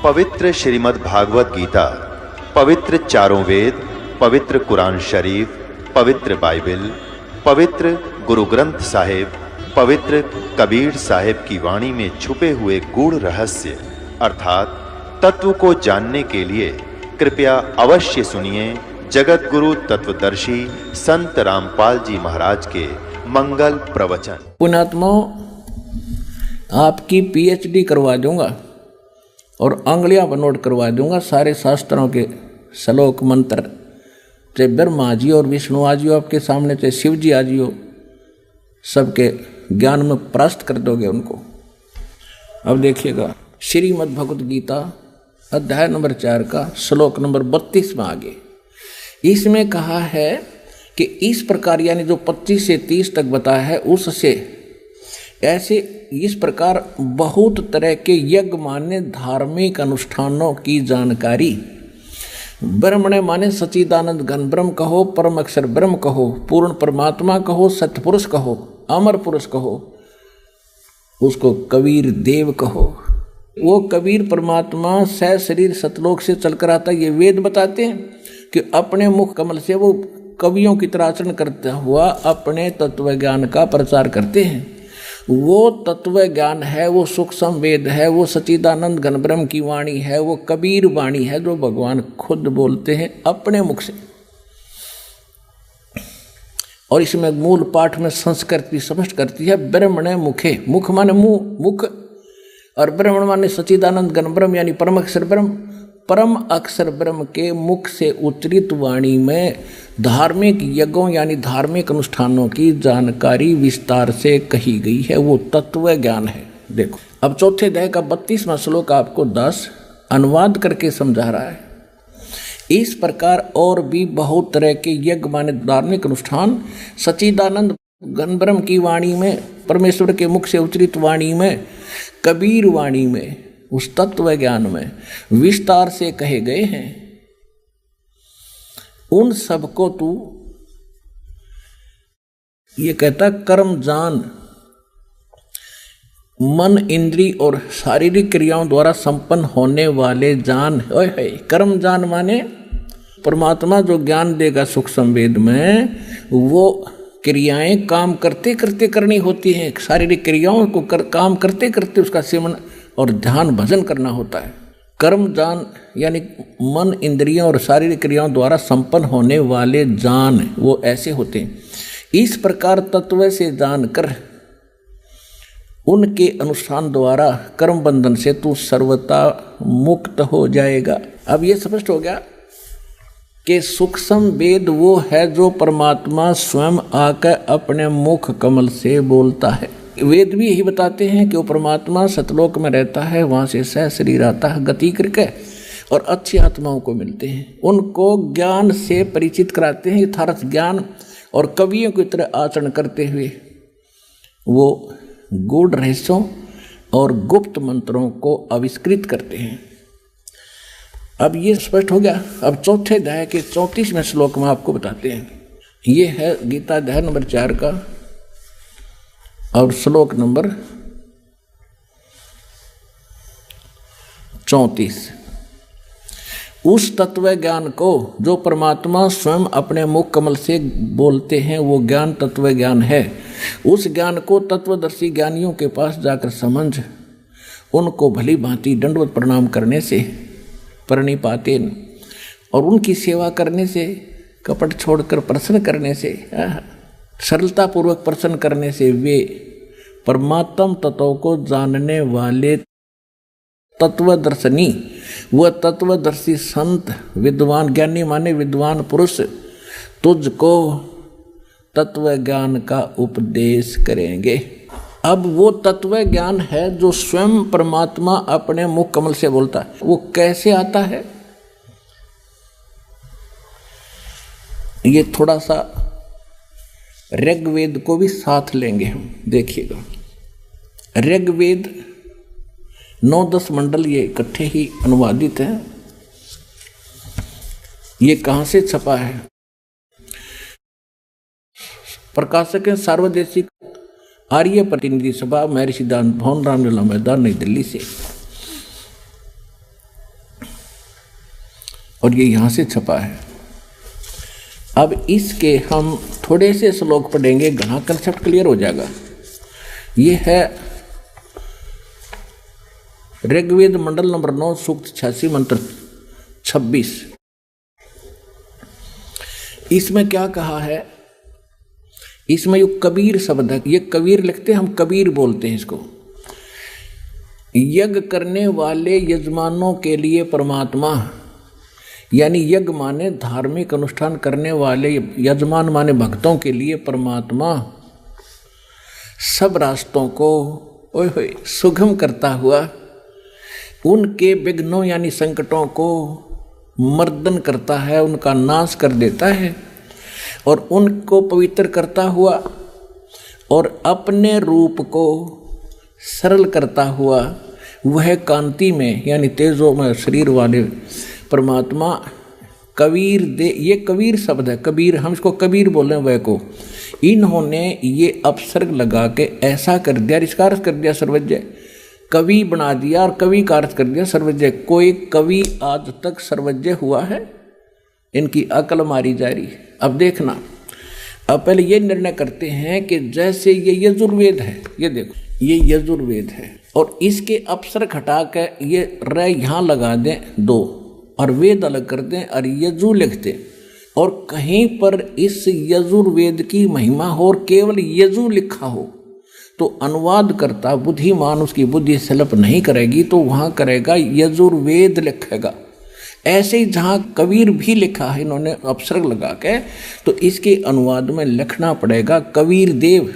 पवित्र श्रीमद् भागवत गीता, पवित्र चारों वेद, पवित्र कुरान शरीफ, पवित्र बाइबल, पवित्र गुरु ग्रंथ साहिब, पवित्र कबीर साहिब की वाणी में छुपे हुए गूढ़ रहस्य अर्थात तत्व को जानने के लिए कृपया अवश्य सुनिए जगत गुरु तत्वदर्शी संत रामपाल जी महाराज के मंगल प्रवचन। पुण्यात्माओं, आपकी पीएचडी करवा दूंगा और अंगुलियां पर नोट करवा दूंगा सारे शास्त्रों के श्लोक मंत्र, चाहे ब्रह्मा जी और विष्णु जी आपके सामने, चाहे शिव जी जी हो, सबके ज्ञान में परास्त कर दोगे उनको। अब देखिएगा श्रीमद् भगवत गीता अध्याय नंबर 4 का श्लोक नंबर 32 में आगे इसमें कहा है कि इस प्रकार, यानी जो 25 से 30 तक बताया है उससे ऐसे इस प्रकार बहुत तरह के यज्ञ माने धार्मिक अनुष्ठानों की जानकारी, ब्रह्मणे माने सच्चिदानंद घन ब्रह्म कहो, परम अक्षर ब्रह्म कहो, पूर्ण परमात्मा कहो, सतपुरुष कहो, अमर पुरुष कहो, उसको कबीर देव कहो। वो कबीर परमात्मा सह शरीर सतलोक से चलकर आता। ये वेद बताते हैं कि अपने मुख कमल से वो कवियों की तरह आचरण करता हुआ अपने तत्व ज्ञान का प्रचार करते हैं। वो तत्व ज्ञान है, वो सूक्ष्म वेद है, वो सच्चिदानंद घन ब्रह्म की वाणी है, वो कबीर वाणी है जो भगवान खुद बोलते हैं अपने मुख से। और इसमें मूल पाठ में संस्कृत भी स्पष्ट करती है, ब्रह्मणे मुखे, मुख माने मुंह, मुख, और ब्रह्मण माने सच्चिदानंद घन ब्रह्म यानी परम अक्षर ब्रह्म। परम अक्षर ब्रह्म के मुख से उच्चरित वाणी में धार्मिक यज्ञों यानी धार्मिक अनुष्ठानों की जानकारी विस्तार से कही गई है, वो तत्व ज्ञान है। देखो अब चौथे अध्याय का 32वां श्लोक आपको 10 अनुवाद करके समझा रहा है। इस प्रकार और भी बहुत तरह के यज्ञ माने धार्मिक अनुष्ठान सच्चिदानंद घन ब्रह्म की वाणी में, परमेश्वर के मुख से उच्चरित वाणी में, कबीर वाणी में, उस तत्व ज्ञान में विस्तार से कहे गए हैं। उन सबको तू, ये कहता, कर्म जान, मन इंद्री और शारीरिक क्रियाओं द्वारा संपन्न होने वाले जान। कर्म जान माने परमात्मा जो ज्ञान देगा सूक्ष्म वेद में, वो क्रियाएं काम करते करते करनी होती हैं। शारीरिक क्रियाओं को काम करते करते उसका सेवन और ध्यान भजन करना होता है। कर्म जान यानी मन इंद्रियों और शारीरिक क्रियाओं द्वारा संपन्न होने वाले जान, वो ऐसे होते हैं। इस प्रकार तत्व से जानकर उनके अनुष्ठान द्वारा कर्म बंधन से तू सर्वथा मुक्त हो जाएगा। अब ये स्पष्ट हो गया कि सूक्ष्म वेद वो है जो परमात्मा स्वयं आकर अपने मुख कमल से बोलता है। वेद भी यही बताते हैं कि वो परमात्मा सतलोक में रहता है, वहाँ से सह शरीर आता है गति करके और अच्छी आत्माओं को मिलते हैं, उनको ज्ञान से परिचित कराते हैं, यथार्थ ज्ञान और कवियों की तरह आचरण करते हुए वो गूढ़ रहस्यों और गुप्त मंत्रों को आविष्कृत करते हैं। अब ये स्पष्ट हो गया। अब चौथे अध्याय के 34वें श्लोक में आपको बताते हैं। ये है गीता अध्याय नंबर 4 का और श्लोक नंबर 34। उस तत्व ज्ञान को जो परमात्मा स्वयं अपने मुख कमल से बोलते हैं, वो ज्ञान तत्व ज्ञान है। उस ज्ञान को तत्वदर्शी ज्ञानियों के पास जाकर समझ, उनको भली भांति दंडवत प्रणाम करने से, प्रणिपाते और उनकी सेवा करने से, कपट छोड़कर प्रसन्न करने से, सरलता पूर्वक प्रसन्न करने से वे परमात्म तत्व को जानने वाले तत्वदर्शनी, वह तत्वदर्शी संत, विद्वान, ज्ञानी माने विद्वान पुरुष तुझको तत्व ज्ञान का उपदेश करेंगे। अब वो तत्व ज्ञान है जो स्वयं परमात्मा अपने मुख कमल से बोलता है। वो कैसे आता है, ये थोड़ा सा ऋग्वेद को भी साथ लेंगे हम। देखिएगा ऋग्वेद 9-10 मंडल ये इकट्ठे ही अनुवादित हैं। ये कहाँ से छपा है? प्रकाशक है सार्वदेशिक आर्य प्रतिनिधि सभा, महर्षि सिद्धांत भवन, रामलीला मैदान, नई दिल्ली से। और ये यहाँ से छपा है। अब इसके हम थोड़े से श्लोक पढ़ेंगे, घना कंसेप्ट क्लियर हो जाएगा। ये है ऋग्वेद मंडल नंबर 9 सूक्त 86 मंत्र 26। इसमें क्या कहा है, इसमें जो कबीर शब्द है, ये कबीर लिखते हैं, हम कबीर बोलते हैं इसको। यज्ञ करने वाले यजमानों के लिए परमात्मा, यानी यज्ञ माने धार्मिक अनुष्ठान करने वाले यजमान माने भक्तों के लिए परमात्मा सब रास्तों को सुगम करता हुआ उनके विघ्नों यानी संकटों को मर्दन करता है, उनका नाश कर देता है और उनको पवित्र करता हुआ और अपने रूप को सरल करता हुआ वह कांति में यानी तेजोमय शरीर वाले परमात्मा कबीर दे, ये कबीर शब्द है, कबीर, हम इसको कबीर बोल रहे हैं। वह को इन्होंने ये अपसर्ग लगा के ऐसा कर दिया, इसका अर्थ कर दिया सर्वज्ञ, कवि बना दिया और कवि का अर्थ कर दिया सर्वज्ञ। कोई कवि आज तक सर्वज्ञ हुआ है? इनकी अकल मारी जा रही है। अब देखना, अब पहले ये निर्णय करते हैं कि जैसे ये यजुर्वेद है, ये देखो ये यजुर्वेद है और इसके अपसर्ग हटा के ये र यहाँ लगा दें 2 और वेद अलग कर दें और यजु लिख दें और कहीं पर इस यजुर्वेद की महिमा हो और केवल यजु लिखा हो तो अनुवाद करता बुद्धिमान उसकी बुद्धि सलप नहीं करेगी, तो वहाँ करेगा यजुर्वेद लिखेगा। ऐसे ही जहाँ कबीर भी लिखा है इन्होंने अपसर्ग लगा के, तो इसके अनुवाद में लिखना पड़ेगा कबीर देव।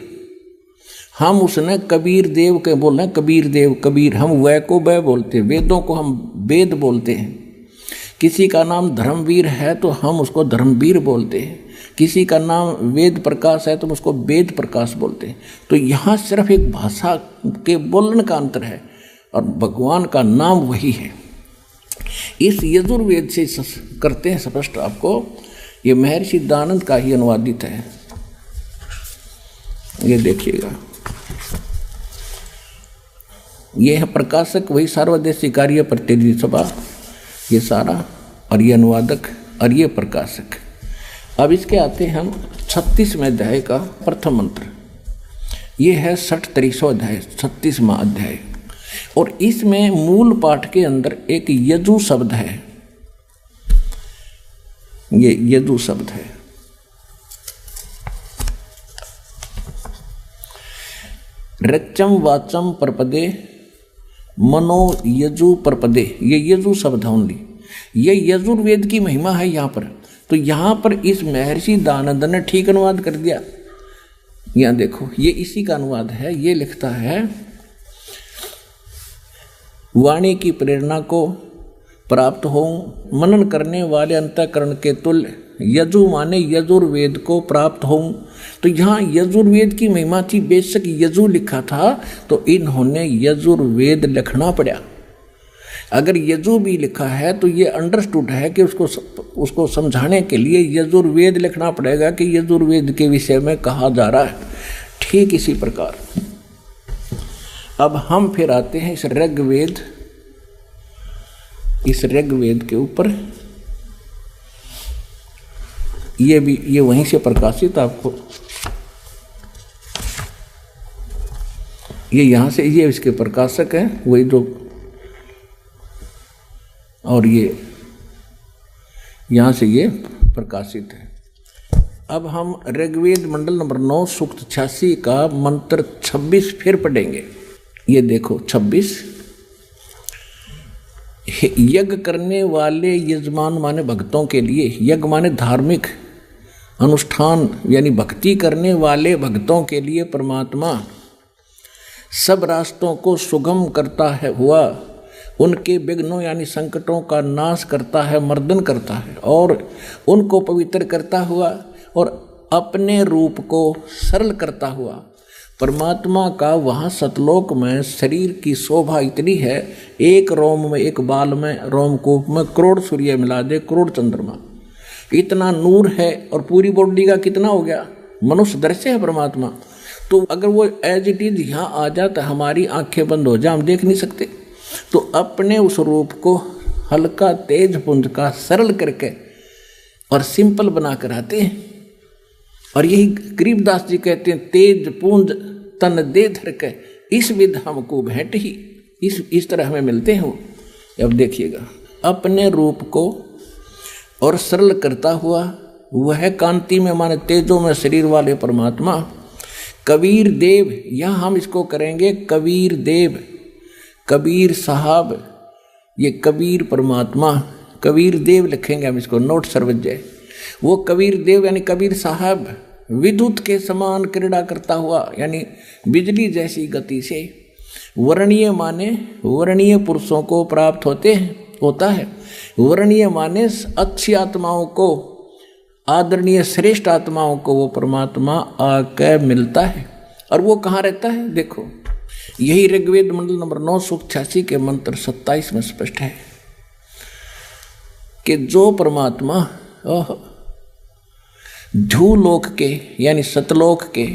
हम उसने कबीर देव के बोल रहे हैं, कबीर देव कबीर, हम वह को वह बोलते हैं, वेदों को हम वेद बोलते हैं। किसी का नाम धर्मवीर है तो हम उसको धर्मवीर बोलते हैं, किसी का नाम वेद प्रकाश है तो हम उसको वेद प्रकाश बोलते हैं। तो यहाँ सिर्फ एक भाषा के बोलने का अंतर है और भगवान का नाम वही है। इस यजुर्वेद से करते हैं स्पष्ट आपको, ये महर्षि दानंद का ही अनुवादित है। ये देखिएगा, ये है प्रकाशक वही सर्वदेशी कार्य प्रतिनिधि सभा, ये सारा, और ये अनुवादक और ये प्रकाशक। अब इसके आते हैं हम 36वें अध्याय का प्रथम मंत्र। ये है 63वां अध्याय, 36वां अध्याय, और इसमें मूल पाठ के अंदर एक यजु शब्द है। ये यजु शब्द है। रच्चम वाचम परपदे मनो यजु परपदे, ये यजु शब्द है ओनली। ये यजुर्वेद की महिमा है यहाँ पर। तो यहाँ पर इस महर्षि दानंद ने ठीक अनुवाद कर दिया। यहाँ देखो, ये इसी का अनुवाद है। ये लिखता है, वाणी की प्रेरणा को प्राप्त हो मनन करने वाले अंतःकरण के तुल्य यजु माने यजुर्वेद को प्राप्त हो। तो यहाँ यजुर्वेद की महिमा थी, बेशक यजु लिखा था तो इन्होंने यजुर्वेद लिखना पड़ा। अगर यजु भी लिखा है तो ये अंडरस्टूड है कि उसको समझाने के लिए यजुर्वेद लिखना पड़ेगा कि यजुर्वेद के विषय में कहा जा रहा है। ठीक इसी प्रकार अब हम फिर आते हैं इस ऋग्वेद के ऊपर। ये भी ये वहीं से प्रकाशित आपको, ये यहाँ से, ये इसके प्रकाशक हैं वही जो, और ये यहाँ से ये प्रकाशित है। अब हम ऋग्वेद मंडल नंबर 9 सूक्त 86 का मंत्र 26 फिर पढ़ेंगे। ये देखो 26, यज्ञ करने वाले यजमान माने भक्तों के लिए, यज्ञ माने धार्मिक अनुष्ठान यानी भक्ति करने वाले भक्तों के लिए परमात्मा सब रास्तों को सुगम करता है हुआ उनके विघ्नों यानी संकटों का नाश करता है, मर्दन करता है और उनको पवित्र करता हुआ और अपने रूप को सरल करता हुआ। परमात्मा का वहाँ सतलोक में शरीर की शोभा इतनी है, एक रोम में, एक बाल में, रोमकूप में करोड़ सूर्य मिला दे, करोड़ चंद्रमा, इतना नूर है। और पूरी बॉडी का कितना हो गया, मनुष्य दृश्य है परमात्मा। तो अगर वो एज इट इज यहाँ आ जाता, हमारी आंखें बंद हो जाए, हम देख नहीं सकते। तो अपने उस रूप को हल्का तेज पुंज का सरल करके और सिंपल बना कर आते हैं। और यही गरीबदास जी कहते हैं, तेज पुंज तन दे धर के इस विध हमको भेंट ही, इस तरह हमें मिलते हैं वो। अब देखिएगा, अपने रूप को और सरल करता हुआ वह कांति में माने तेजों में शरीर वाले परमात्मा कबीर देव, यहाँ हम इसको करेंगे कबीर देव, कबीर साहब, ये कबीर परमात्मा, कबीर देव लिखेंगे हम इसको, नोट सर्वजय। वो कबीर देव यानी कबीर साहब विद्युत के समान क्रीड़ा करता हुआ, यानी बिजली जैसी गति से वर्णीय माने वर्णीय पुरुषों को प्राप्त होता है। वर्णीय माने अच्छी आत्माओं को, आदरणीय श्रेष्ठ आत्माओं को वो परमात्मा आकर मिलता है। और वो कहाँ रहता है? देखो, यही ऋग्वेद मंडल नंबर 9 सूक्त 86 के मंत्र 27 में स्पष्ट है कि जो परमात्मा ध्रुवलोक के यानी सतलोक के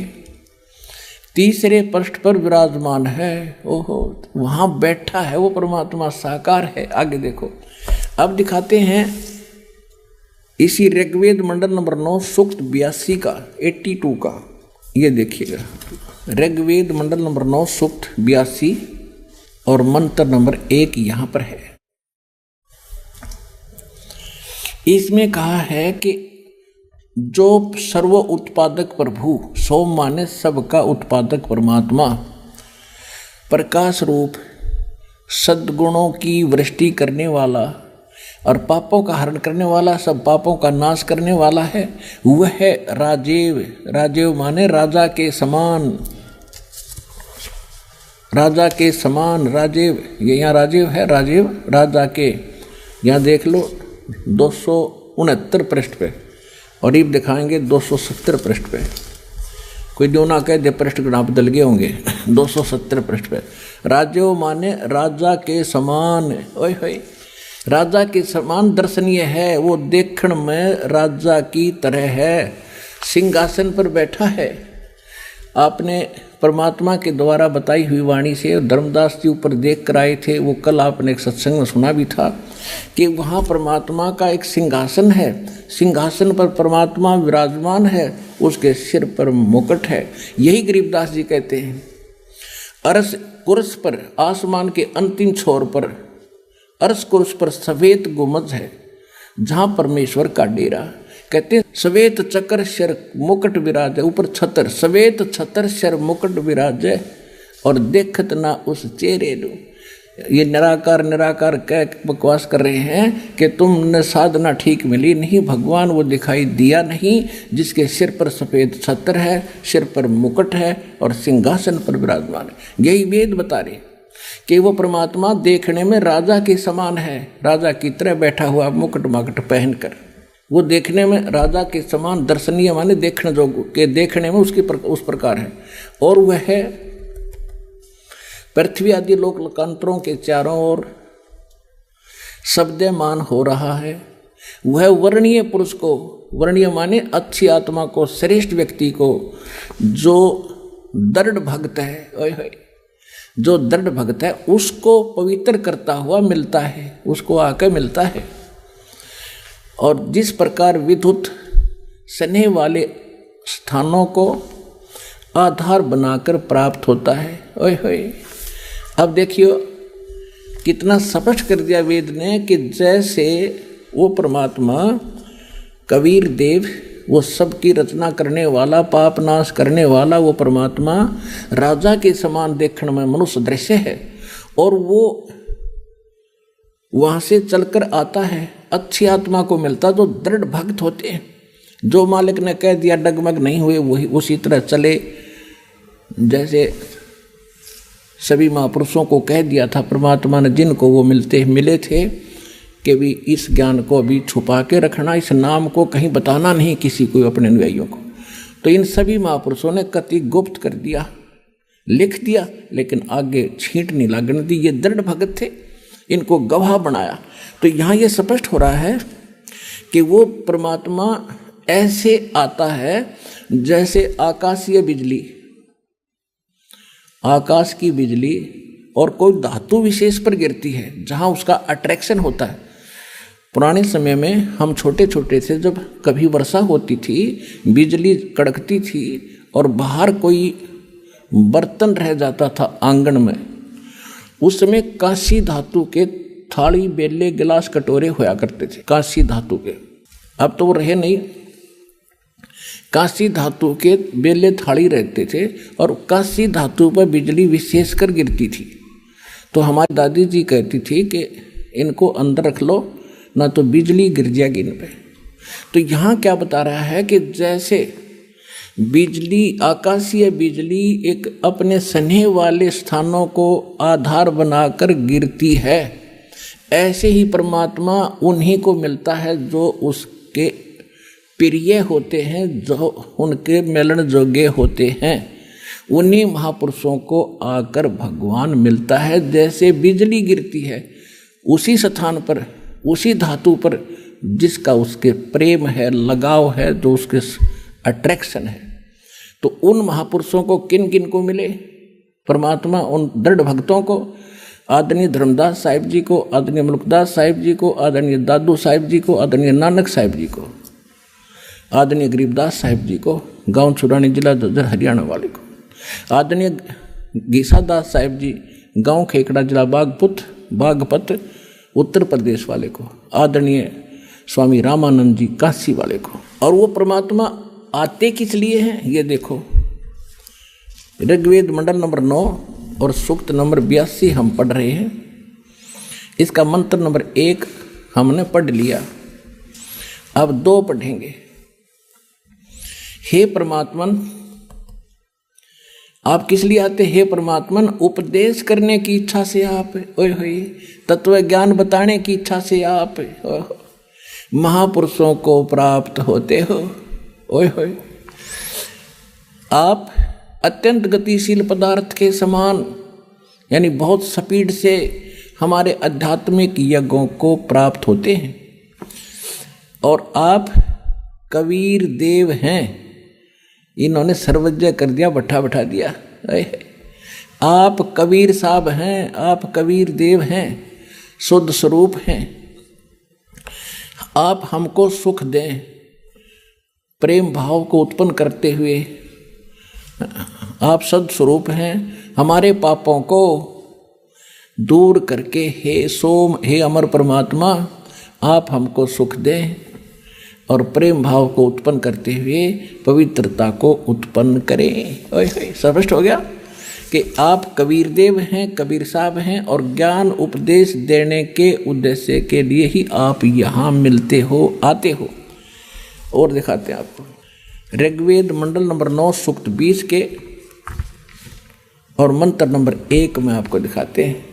तीसरे पृष्ठ पर विराजमान है, ओहो वहां बैठा है वो परमात्मा, साकार है। आगे देखो, अब दिखाते हैं इसी ऋग्वेद मंडल नंबर 9 सूक्त 82 का 82 का, ये देखिएगा ऋग्वेद मंडल नंबर 9 सूक्त 82 और मंत्र नंबर 1 यहां पर है। इसमें कहा है कि जो सर्व उत्पादक प्रभु, सोम माने सबका उत्पादक परमात्मा, प्रकाश रूप सद्गुणों की वृष्टि करने वाला और पापों का हरण करने वाला, सब पापों का नाश करने वाला है, वह है राजेव। राजेव माने राजा के समान, राजा के समान राजेव। ये यहाँ राजेव है, राजेव राजा के। यहाँ देख लो 269 पृष्ठ पे, और ये दिखाएंगे 270 पृष्ठ पे। कोई जो ना कह दे पृष्ठ गणा बदल गए होंगे। 270 पृष्ठ पे राजेव माने राजा के समान। ओए होए, राजा के समान दर्शनीय है, वो देखण में राजा की तरह है, सिंहासन पर बैठा है। आपने परमात्मा के द्वारा बताई हुई वाणी से धर्मदास जी ऊपर देख कर आए थे, वो कल आपने एक सत्संग में सुना भी था कि वहाँ परमात्मा का एक सिंहासन है, सिंहासन पर परमात्मा विराजमान है, उसके सिर पर मुकुट है। यही गरीबदास जी कहते हैं, अरस कुर्स पर, आसमान के अंतिम छोर पर अरस कुर्स पर सफेद गुमज है, जहाँ परमेश्वर का डेरा। कहते हैं सवेत चक्र शर मुकुट विराज, ऊपर छतर, सवेत छतर शर मुकुट विराज और देखत ना उस चेहरे लो। ये निराकार निराकार कह बकवास कर रहे हैं कि तुमने साधना ठीक मिली नहीं, भगवान वो दिखाई दिया नहीं जिसके सिर पर सफ़ेद छत्र है, सिर पर मुकुट है और सिंहासन पर विराजमान है। यही वेद बता रहे कि वो परमात्मा देखने में राजा के समान है, राजा की तरह बैठा हुआ मुकुट माकुट पहनकर, वो देखने में राजा के समान दर्शनीय माने देखने जो के देखने में उस प्रकार है। और वह है पृथ्वी आदि लोक लोकांतरों के चारों ओर शब्दमान हो रहा है। वह वर्णीय पुरुष को, वर्णीय माने अच्छी आत्मा को, श्रेष्ठ व्यक्ति को, जो दृढ़ भक्त है, ओए जो दृढ़ भक्त है उसको पवित्र करता हुआ मिलता है, उसको आकर मिलता है। और जिस प्रकार विद्युत स्नेह वाले स्थानों को आधार बनाकर प्राप्त होता है। ओए होए, अब देखियो कितना स्पष्ट कर दिया वेद ने कि जैसे वो परमात्मा कबीर देव, वो सबकी रचना करने वाला, पाप नाश करने वाला वो परमात्मा राजा के समान देखने में मनुष्य दृश्य है, और वो वहाँ से चलकर आता है, अच्छी आत्मा को मिलता जो दृढ़ भक्त होते हैं, जो मालिक ने कह दिया डगमग नहीं हुए, वही उसी तरह चले। जैसे सभी महापुरुषों को कह दिया था परमात्मा ने, जिनको वो मिले थे कि भी इस ज्ञान को अभी छुपा के रखना, इस नाम को कहीं बताना नहीं किसी को, अपने अनुयायियों को। तो इन सभी महापुरुषों ने कति गुप्त कर दिया, लिख दिया, लेकिन आगे छींट नहीं लगने दी। ये दृढ़ भगत थे, इनको गवाह बनाया। तो यहाँ ये स्पष्ट हो रहा है कि वो परमात्मा ऐसे आता है जैसे आकाशीय बिजली, आकाश की बिजली और कोई धातु विशेष पर गिरती है जहाँ उसका अट्रैक्शन होता है। पुराने समय में हम छोटे छोटे थे, जब कभी वर्षा होती थी, बिजली कड़कती थी और बाहर कोई बर्तन रह जाता था आंगन में, उस समय कांसी धातु के थाली बेले गिलास कटोरे होया करते थे, कांसी धातु के। अब तो वो रहे नहीं। कांसी धातु के बेले थाली रहते थे और कांसी धातु पर बिजली विशेषकर गिरती थी। तो हमारी दादी जी कहती थी कि इनको अंदर रख लो, ना तो बिजली गिर जाएगी इन पे। तो यहाँ क्या बता रहा है कि जैसे बिजली, आकाशीय बिजली एक अपने सने वाले स्थानों को आधार बनाकर गिरती है, ऐसे ही परमात्मा उन्हीं को मिलता है जो उसके प्रिय होते हैं, जो उनके मिलन जोग्य होते हैं। उन्हीं महापुरुषों को आकर भगवान मिलता है। जैसे बिजली गिरती है उसी स्थान पर, उसी धातु पर जिसका उसके प्रेम है, लगाव है, जो उसके अट्रैक्शन है। तो उन महापुरुषों को किन किन को मिले परमात्मा? उन दृढ़ भक्तों को, आदरणीय धर्मदास साहिब जी को, आदरणीय मुल्कदास साहिब जी को, आदरणीय दादू साहिब जी को, आदरणीय नानक साहिब जी को, आदरणीय गरीबदास साहिब जी को, गांव छुड़ानी जिला ददर हरियाणा वाले को, आदरणीय गीसादास साहिब जी गांव खेकड़ा जिला बागपत उत्तर प्रदेश वाले को, आदरणीय स्वामी रामानंद जी काशी वाले को। और वो परमात्मा आते किस लिए हैं ये देखो। ऋग्वेद मंडल नंबर 9 और सूक्त नंबर 82 हम पढ़ रहे हैं। इसका मंत्र नंबर 1 हमने पढ़ लिया, अब 2 पढ़ेंगे। हे परमात्मन, आप किस लिए आते? हे परमात्मन, उपदेश करने की इच्छा से आप, ओए होए, तत्व ज्ञान बताने की इच्छा से आप महापुरुषों को प्राप्त होते हो। ओए होए, आप अत्यंत गतिशील पदार्थ के समान, यानी बहुत स्पीड से हमारे आध्यात्मिक यज्ञों को प्राप्त होते हैं। और आप कबीर देव हैं। इन्होंने सर्वज्ञ कर दिया, बैठा दिया। आप कबीर साहब हैं, आप कबीर देव हैं, शुद्ध स्वरूप हैं। आप हमको सुख दें, प्रेम भाव को उत्पन्न करते हुए। आप सद्स्वरूप हैं, हमारे पापों को दूर करके हे अमर परमात्मा, आप हमको सुख दें और प्रेम भाव को उत्पन्न करते हुए पवित्रता को उत्पन्न करें। स्पष्ट हो गया कि आप कबीर देव हैं, कबीर साहब हैं, और ज्ञान उपदेश देने के उद्देश्य के लिए ही आप यहाँ मिलते हो, आते हो। और दिखाते हैं आपको ऋग्वेद मंडल नंबर 9 सूक्त 20 के और मंत्र नंबर 1 में आपको दिखाते हैं।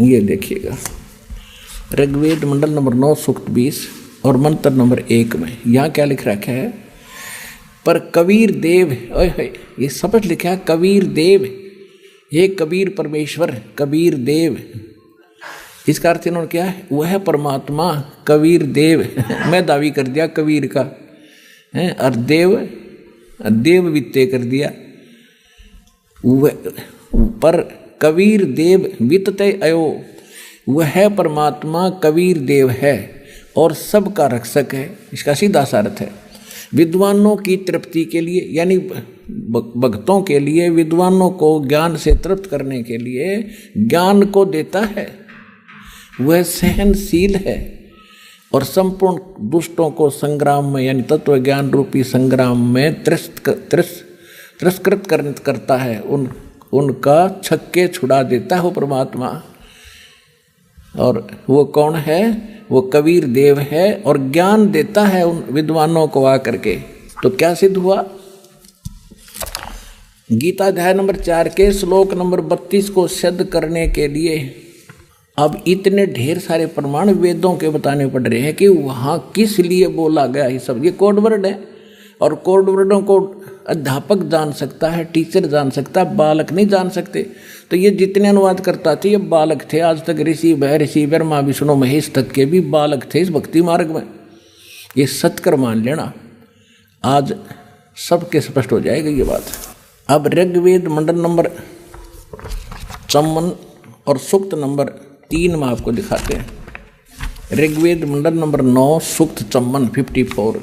ये देखिएगा, ऋग्वेद मंडल नंबर 9 सूक्त 20 और मंत्र नंबर 1 में यहाँ क्या लिख रखा है? पर कबीर देव, ये शब्द लिखा है कबीर देव, ये कबीर परमेश्वर, कबीर देव। इसका अर्थ इन्होंने क्या है? वह परमात्मा कबीर देव मैं दावी कर दिया कबीर का है, और देव वित्ते कर दिया। पर कबीर देव वित्ते अयो, वह परमात्मा कबीर देव है और सबका रक्षक है। इसका सीधा सा अर्थ है विद्वानों की तृप्ति के लिए, यानी भक्तों के लिए, विद्वानों को ज्ञान से तृप्त करने के लिए ज्ञान को देता है। वह सहनशील है और संपूर्ण दुष्टों को संग्राम में, यानी तत्व ज्ञान रूपी संग्राम में तिरस्कृत करता है, उनका छक्के छुड़ा देता है वो परमात्मा। और वो कौन है? वो कबीर देव है और ज्ञान देता है उन विद्वानों को आकर के। तो क्या सिद्ध हुआ? गीता अध्याय नंबर 4 के श्लोक नंबर 32 को सिद्ध करने के लिए अब इतने ढेर सारे प्रमाण वेदों के बताने पड़ रहे हैं कि वहाँ किस लिए बोला गया ये सब। ये कोड वर्ड है और कोड वर्डों को अध्यापक जान सकता है, टीचर जान सकता है, बालक नहीं जान सकते। तो ये जितने अनुवाद करता थे ये बालक थे। आज तक ऋषि ब्रह्मा विष्णु महेश तक के भी बालक थे इस भक्ति मार्ग में। ये सत्कर मान लेना, आज सबके स्पष्ट हो जाएगी ये बात। अब ऋग्वेद मंडल नंबर चम्मन और सूक्त नंबर 3 में आपको दिखाते हैं। ऋग्वेद मंडल नंबर 9 सूक्त चम्मन 54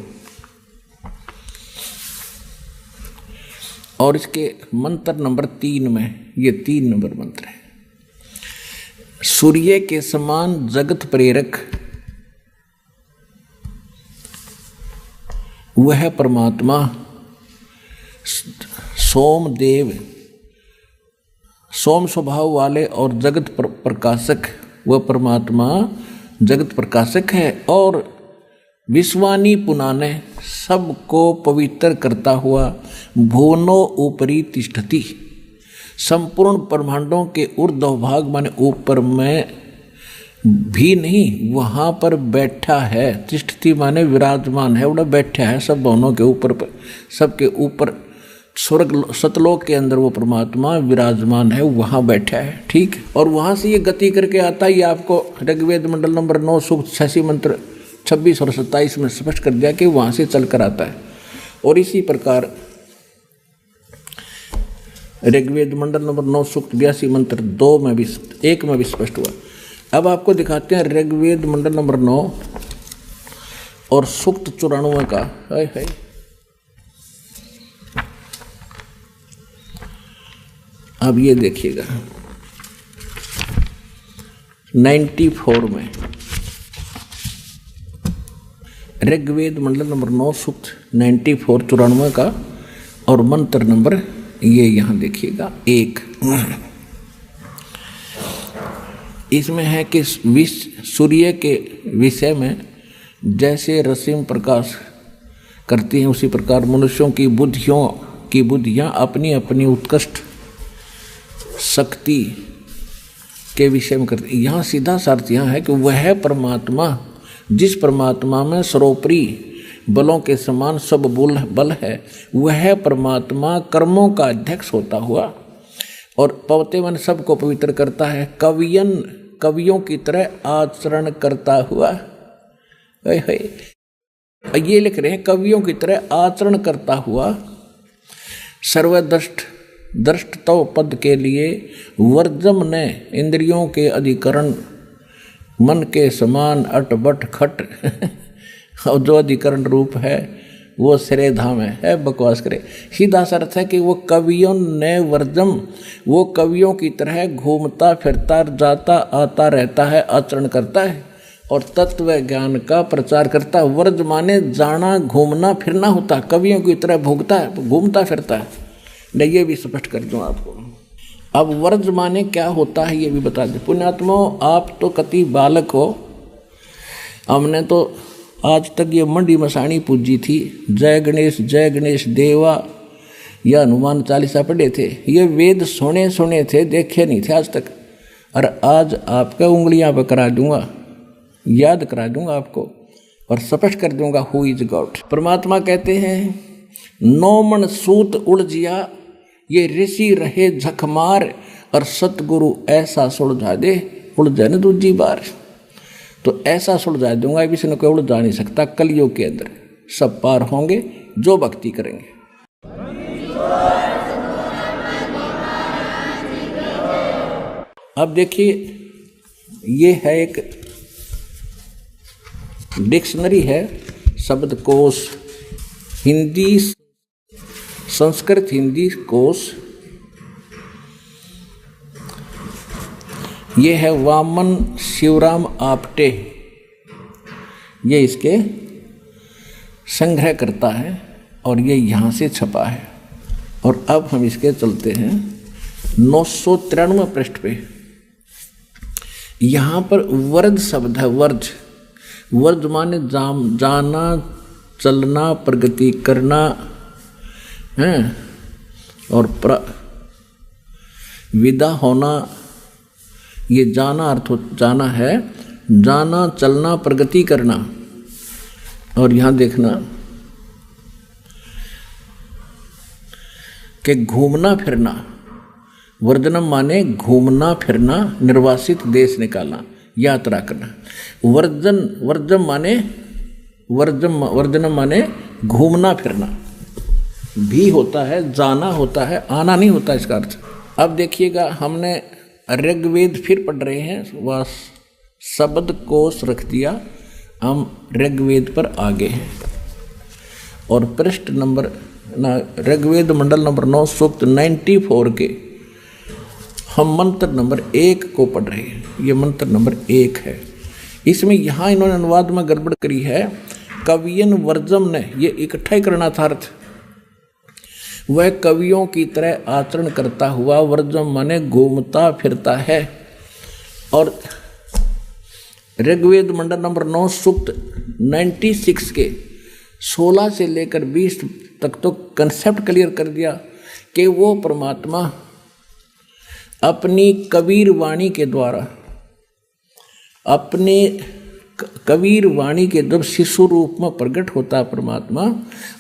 और इसके मंत्र नंबर 3 में, ये 3 नंबर मंत्र है। सूर्य के समान जगत प्रेरक वह परमात्मा सोमदेव, सोम स्वभाव वाले और जगत प्रकाशक, वह परमात्मा जगत प्रकाशक है और विश्वानी पुनाने सबको पवित्र करता हुआ भुवनो ऊपरी तिष्ठति, संपूर्ण ब्रह्मांडों के ऊर्ध्व भाग माने ऊपर में भी नहीं, वहाँ पर बैठा है। तिष्ठति माने विराजमान है, उड़ा बैठा है सब भवनों के ऊपर पर, सबके ऊपर स्वर्ग सतलोक के अंदर वो परमात्मा विराजमान है, वहाँ बैठा है। ठीक, और वहाँ से ये गति करके आता ही आपको ऋग्वेद मंडल नंबर 9 सूक्त 86 मंत्र 26 और 27 में स्पष्ट कर दिया कि वहाँ से चल कर आता है। और इसी प्रकार ऋग्वेद मंडल नंबर 9 सूक्त 82 मंत्र 2 में भी 1 में भी स्पष्ट हुआ। अब आपको दिखाते हैं ऋग्वेद मंडल नंबर 9 और सूक्त 94 का। है अब ये देखिएगा 94 में ऋग्वेद मंडल नंबर 9 सूक्त 94 94 का और मंत्र नंबर ये यहाँ देखिएगा 1। इसमें है कि सूर्य के विषय में जैसे रश्मि प्रकाश करती हैं, उसी प्रकार मनुष्यों की बुद्धियाँ अपनी अपनी उत्कृष्ट शक्ति के विषय में करती। यहाँ सीधा अर्थ यहाँ है कि वह परमात्मा, जिस परमात्मा में सर्वोपरि बलों के समान सब बल है, वह परमात्मा कर्मों का अध्यक्ष होता हुआ और पवते मन सबको पवित्र करता है, कवियों की तरह आचरण करता हुआ। ये लिख रहे हैं कवियों की तरह आचरण करता हुआ सर्वदृष्ट तो पद के लिए वर्जम ने इंद्रियों के अधिकरण मन के समान अटबट खट और जो अधिकरण रूप है वो श्रेय धाम है बकवास करे। सीधा अर्थ है कि वो कवियों ने वर्जम, वो कवियों की तरह घूमता फिरता जाता आता रहता है, आचरण करता है और तत्व ज्ञान का प्रचार करता है। वर्ज माने जाना घूमना फिरना होता है, कवियों की तरह भोगता है, घूमता फिरता है। नहीं, ये भी स्पष्ट कर दूँ आपको। अब वर्ज माने क्या होता है ये भी बता दें। पुण्यात्माओं, आप तो कति बालक हो, हमने तो आज तक ये मंडी मसाणी पूजी थी, जय गणेश देवा या हनुमान चालीसा पढ़े थे, ये वेद सुने थे, देखे नहीं थे आज तक। और आज आपका उंगलियां पर करा दूंगा, याद करा दूंगा आपको और स्पष्ट कर दूंगा हु इज गॉड। परमात्मा कहते हैं 9 मन सूत उलझिया, ये ऋषि रहे झकमार और सतगुरु ऐसा सुलझा दे, उलझे न दूजी बार। तो ऐसा सुलझा दूंगा, किसी ने कोई उलझा नहीं सकता। कलयुग के अंदर सब पार होंगे जो भक्ति करेंगे। अब देखिए, ये है एक डिक्शनरी है, शब्दकोश, हिंदी संस्कृत हिंदी कोश। ये है वामन शिवराम आपटे, ये इसके संग्रह करता है और ये यहाँ से छपा है। और अब हम इसके चलते हैं 993 पृष्ठ पे। यहाँ पर वर्ज शब्द है, वर्ज माने जाना, चलना, प्रगति करना है और विदा होना। ये जाना अर्थ जाना है, जाना चलना प्रगति करना। और यहाँ देखना कि घूमना फिरना, वर्जनम माने घूमना फिरना, निर्वासित देश निकालना, यात्रा करना। वर्जम माने वर्जनम माने घूमना फिरना भी होता है, जाना होता है, आना नहीं होता इसका अर्थ। अब देखिएगा, हमने ऋग्वेद फिर पढ़ रहे हैं, वह शब्द कोश रख दिया, हम ऋग्वेद पर आगे हैं। और पृष्ठ नंबर ऋग्वेद मंडल नंबर 9 सूक्त 94 के हम मंत्र नंबर 1 को पढ़ रहे हैं। ये मंत्र नंबर 1 है। इसमें यहाँ इन्होंने अनुवाद में गड़बड़ करी है। कवियन वर्जम ने ये इकट्ठा ही करना था अर्थ। वह कवियों की तरह आचरण करता हुआ वर्जम माने घूमता फिरता है। और ऋग्वेद मंडल नंबर 9 सूक्त 96 के 16 से लेकर 20 तक तो कंसेप्ट क्लियर कर दिया कि वो परमात्मा अपनी कबीर वाणी के द्वारा, अपने कबीर वाणी के जब शिशु रूप में प्रकट होता है परमात्मा,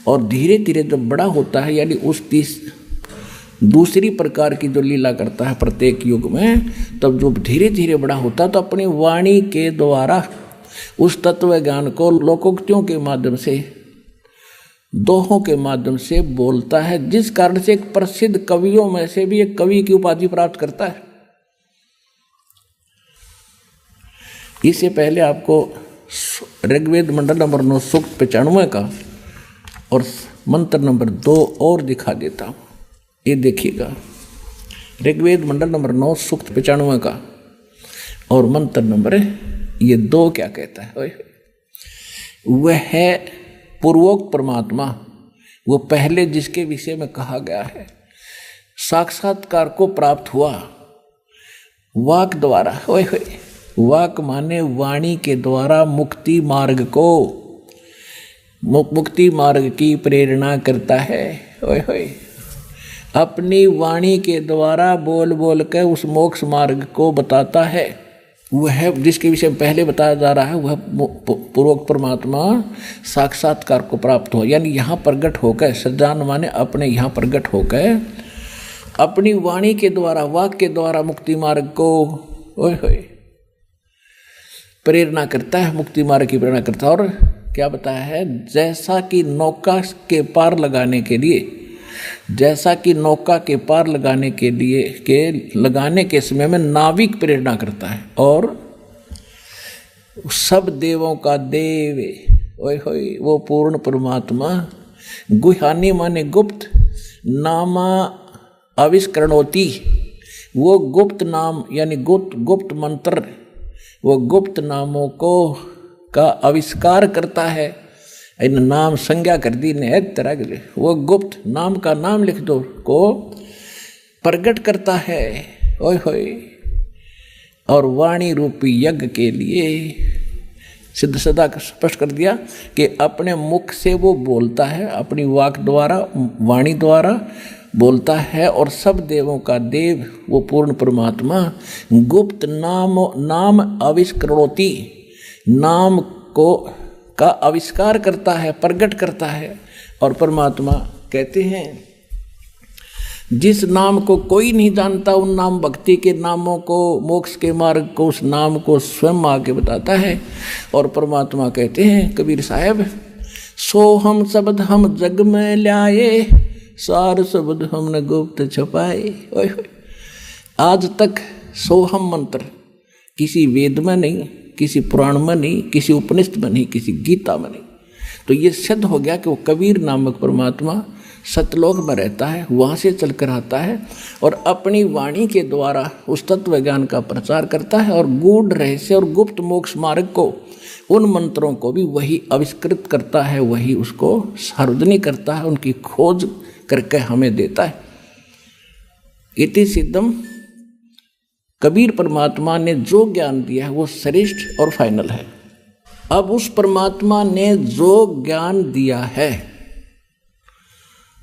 और धीरे धीरे जब बड़ा होता है, यानी उस दूसरी प्रकार की जो लीला करता है प्रत्येक युग में, तब जो धीरे धीरे बड़ा होता है तो अपनी वाणी के द्वारा उस तत्व ज्ञान को लोकोक्तियों के माध्यम से, दोहों के माध्यम से बोलता है, जिस कारण से एक प्रसिद्ध कवियों में से भी एक कवि की उपाधि प्राप्त करता है। इससे पहले आपको ऋग्वेद मंडल नंबर 9 सूक्त 95 का और मंत्र नंबर 2 और दिखा देता हूँ। ये देखिएगा, ऋग्वेद मंडल नंबर 9 सूक्त 95 का और मंत्र नंबर ये 2 क्या कहता है। वह है पूर्वोक्त परमात्मा, वो पहले जिसके विषय में कहा गया है, साक्षात्कार को प्राप्त हुआ वाक द्वारा। वाक माने वाणी के द्वारा मुक्ति मार्ग को, मुक्ति मार्ग की प्रेरणा करता है। अपनी वाणी के द्वारा बोल बोल कर उस मोक्ष मार्ग को बताता है। वह जिसके विषय में पहले बताया जा रहा है, वह पूर्वोक्त परमात्मा साक्षात्कार को प्राप्त हो, यानी यहाँ प्रगट होकर, सज्जान माने अपने यहाँ प्रगट होकर अपनी वाणी के द्वारा, वाक के द्वारा मुक्ति मार्ग को प्रेरणा करता है, मुक्ति मार्ग की प्रेरणा करता है। और क्या बताया है, जैसा कि नौका के पार लगाने के लिए, जैसा कि नौका के पार लगाने के लिए लगाने के समय में नाविक प्रेरणा करता है, और सब देवों का देव वो पूर्ण परमात्मा, गुह्यानी माने गुप्त, नामा आविष्करणोति, वो गुप्त नाम यानी गुप्त मंत्र, वो गुप्त नामों को का आविष्कार करता है। इन नाम संज्ञा कर दी ने तरह के लिए, वो गुप्त नाम का नाम लिख दो को प्रकट करता है। और वाणी रूपी यज्ञ के लिए सिद्ध सदा स्पष्ट कर दिया कि अपने मुख से वो बोलता है, अपनी वाक द्वारा, वाणी द्वारा बोलता है, और सब देवों का देव वो पूर्ण परमात्मा गुप्त नाम आविष्करणोति, नाम को का आविष्कार करता है, प्रकट करता है। और परमात्मा कहते हैं जिस नाम को कोई नहीं जानता, उन नाम भक्ति के नामों को, मोक्ष के मार्ग को, उस नाम को स्वयं आके बताता है। और परमात्मा कहते हैं कबीर साहब, सो हम शब्द हम जग में लाए, सार शब्द हमने गुप्त छुपाए। आज तक सोहम मंत्र किसी वेद में नहीं, किसी पुराण में नहीं, किसी उपनिषद में नहीं, किसी गीता में नहीं। तो ये सिद्ध हो गया कि वो कबीर नामक परमात्मा सतलोक में रहता है, वहाँ से चलकर आता है और अपनी वाणी के द्वारा उस तत्व ज्ञान का प्रचार करता है, और गूढ़ रहस्य और गुप्त मोक्ष मार्ग को, उन मंत्रों को भी वही आविष्कृत करता है, वही उसको सार्वजनिक करता है, उनकी खोज करके हमें देता है। इति सिद्धम, कबीर परमात्मा ने जो ज्ञान दिया है वो श्रेष्ठ और फाइनल है। अब उस परमात्मा ने जो ज्ञान दिया है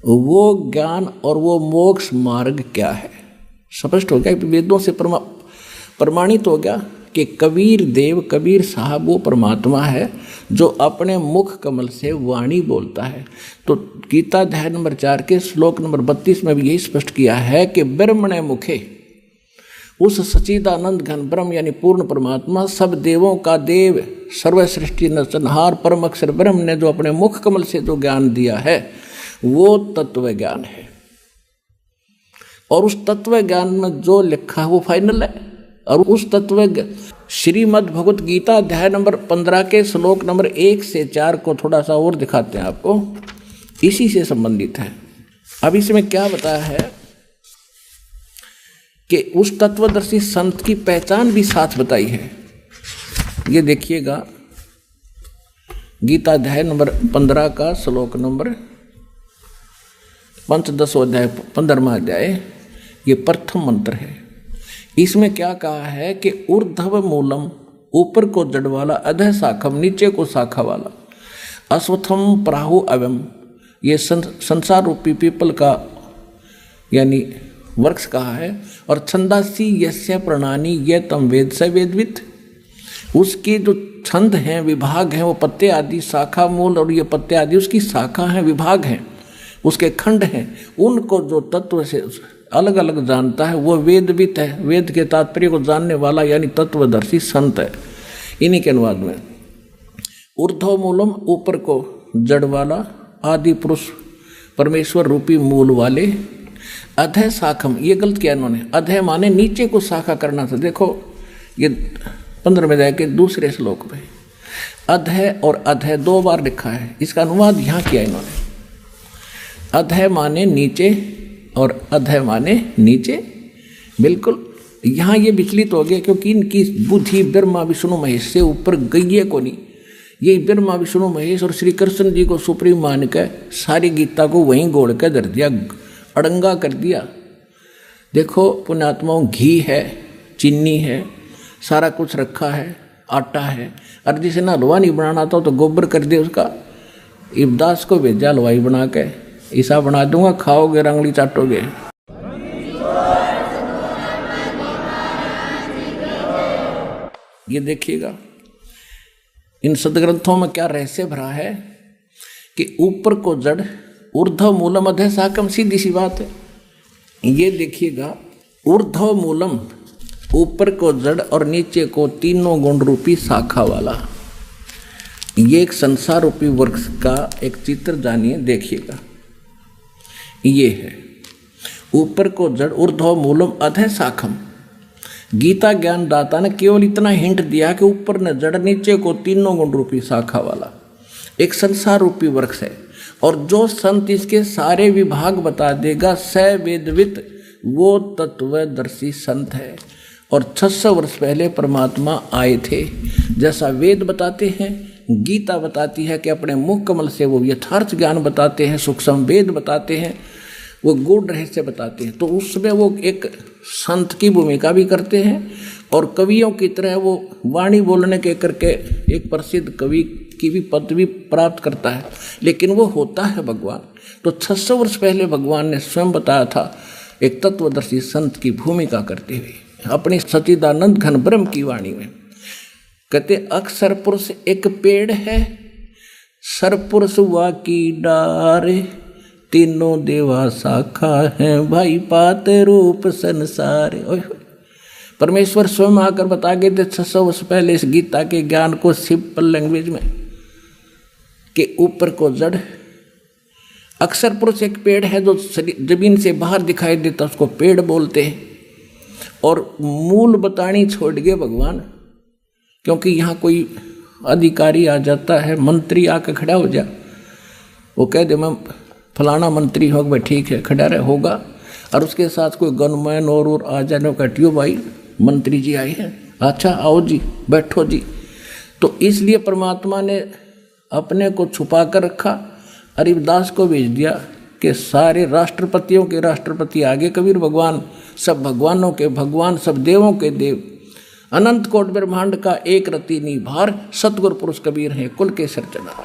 वो ज्ञान और वो मोक्ष मार्ग क्या है, स्पष्ट हो गया, वेदों से प्रमाणित हो गया कि कबीर देव, कबीर साहब वो परमात्मा है जो अपने मुख कमल से वाणी बोलता है। तो गीता अध्याय नंबर 4 के श्लोक नंबर 32 में भी यही स्पष्ट किया है कि ब्रह्मणे मुखे, उस सच्चिदानंद घन ब्रह्म यानी पूर्ण परमात्मा, सब देवों का देव, सर्व सृष्टि नरसंहार परम अक्षर ब्रह्म ने जो अपने मुख कमल से जो ज्ञान दिया है वो तत्व ज्ञान है। और उस तत्व ज्ञान में जो लिखा है वो फाइनल है। और उस तत्व श्रीमद् भगवत गीता अध्याय नंबर 15 के श्लोक नंबर 1 से 4 को थोड़ा सा और दिखाते हैं आपको, इसी से संबंधित है। अब इसमें क्या बताया है कि उस तत्वदर्शी संत की पहचान भी साथ बताई है। ये देखिएगा, गीता अध्याय नंबर 15 का श्लोक नंबर 15 अध्याय 15वां अध्याय, ये प्रथम मंत्र है। इसमें क्या कहा है कि ऊर्ध्व मूलम, ऊपर को जड़ वाला, अधः शाखम, नीचे को शाखा वाला, अश्वत्थम प्राहु अवम, ये संसार रूपी पीपल का यानी वृक्ष कहा है। और छंदासी यस्य प्रणानी ये तम वेद स वेदविद, उसके जो छंद हैं, विभाग हैं, वो पत्ते आदि, शाखा मूल और ये पत्ते आदि उसकी शाखा हैं, विभाग हैं, उसके खंड हैं, उनको जो तत्व से अलग अलग जानता है वो वेदविद है। वेद के तात्पर्य को जानने वाला यानी तत्वदर्शी संत है। इन्हीं के अनुवाद में ऊर्ध्व मूलम, ऊपर को जड़ वाला, आदि पुरुष परमेश्वर रूपी मूल वाले, अधः शाखम, ये गलत किया इन्होंने, अधः माने नीचे को शाखा करना था। देखो ये 15वें अध्याय के दूसरे श्लोक में अधः और अधः 2 बार लिखा है, इसका अनुवाद यहाँ किया इन्होंने। अधः माने नीचे और अधः माने नीचे, बिल्कुल यहाँ ये विचलित हो गए क्योंकि इनकी बुद्धि ब्रह्मा विष्णु महेश से ऊपर गई है को नहीं। ये ब्रह्मा विष्णु महेश और श्री कृष्ण जी को सुप्रीम मान कर सारी गीता को वहीं गोड़ कर धर दिया, अड़ंगा कर दिया। देखो पुण्यात्माओं, घी है, चीनी है, सारा कुछ रखा है, आटा है, और जिसे ना हलवा नहीं बनाना था तो गोबर कर दे उसका। इब्दास को भेजा हलवाई बना के, ऐसा बना दूंगा, खाओगे रंगली चाटोगे। ये देखिएगा इन सदग्रंथों में क्या रहस्य भरा है कि ऊपर को जड़, ऊर्ध्व मूलम अधः शाखम, सीधी सी बात है। ये देखिएगा, ऊर्ध्व मूलम, ऊपर को जड़ और नीचे को तीनों गुण रूपी शाखा वाला, ये एक संसार रूपी वृक्ष का एक चित्र जानिए, देखिएगा। ये है ऊपर को जड़, ऊर्ध्व मूलम अधः शाखम। गीता ज्ञान दाता ने केवल इतना हिंट दिया कि ऊपर न जड़, नीचे को तीनों गुण रूपी शाखा वाला एक संसार रूपी वृक्ष है। और जो संत इसके सारे विभाग बता देगा, स वेदविद, वो तत्वदर्शी संत है। और 600 वर्ष पहले परमात्मा आए थे, जैसा वेद बताते हैं, गीता बताती है कि अपने मुख कमल से वो यथार्थ ज्ञान बताते हैं, सूक्ष्म वेद बताते हैं, वो गूढ़ रहस्य बताते हैं। तो उसमें वो एक संत की भूमिका भी करते हैं और कवियों की तरह वो वाणी बोलने के करके एक प्रसिद्ध कवि की भी पदवी प्राप्त करता है, लेकिन वो होता है भगवान। तो 600 वर्ष पहले भगवान ने स्वयं बताया था एक तत्वदर्शी संत की भूमिका करते हुए अपनी सच्चिदानंद घन ब्रह्म की वाणी में। कहते अक्षर पुरुष एक पेड़ है, सरपुरुष वा की डार, तीनों देवा शाखा है, भाई पात रूप संसार। परमेश्वर स्वयं आकर बता गए थे 600 वर्ष पहले इस गीता के ज्ञान को सिंपल लैंग्वेज में कि ऊपर को जड़, अक्षर पुरुष एक पेड़ है जो जमीन से बाहर दिखाई देता, उसको पेड़ बोलते हैं। और मूल बतानी छोड़ गए भगवान, क्योंकि यहाँ कोई अधिकारी आ जाता है, मंत्री आकर खड़ा हो जा, वो कह दे मैं फलाना मंत्री हो, भाई ठीक है खड़ा रहे होगा, और उसके साथ कोई गनमैन और आ जाने का ट्यूब भाई मंत्री जी आए हैं, अच्छा आओ जी बैठो जी। तो इसलिए परमात्मा ने अपने को छुपा कर रखा, अरिदास को भेज दिया कि सारे राष्ट्रपतियों के राष्ट्रपति आगे कबीर भगवान, सब भगवानों के भगवान, सब देवों के देव, अनंत कोट ब्रह्मांड का एक रति निभार, सतगुरु पुरुष कबीर हैं कुल के सिरजना।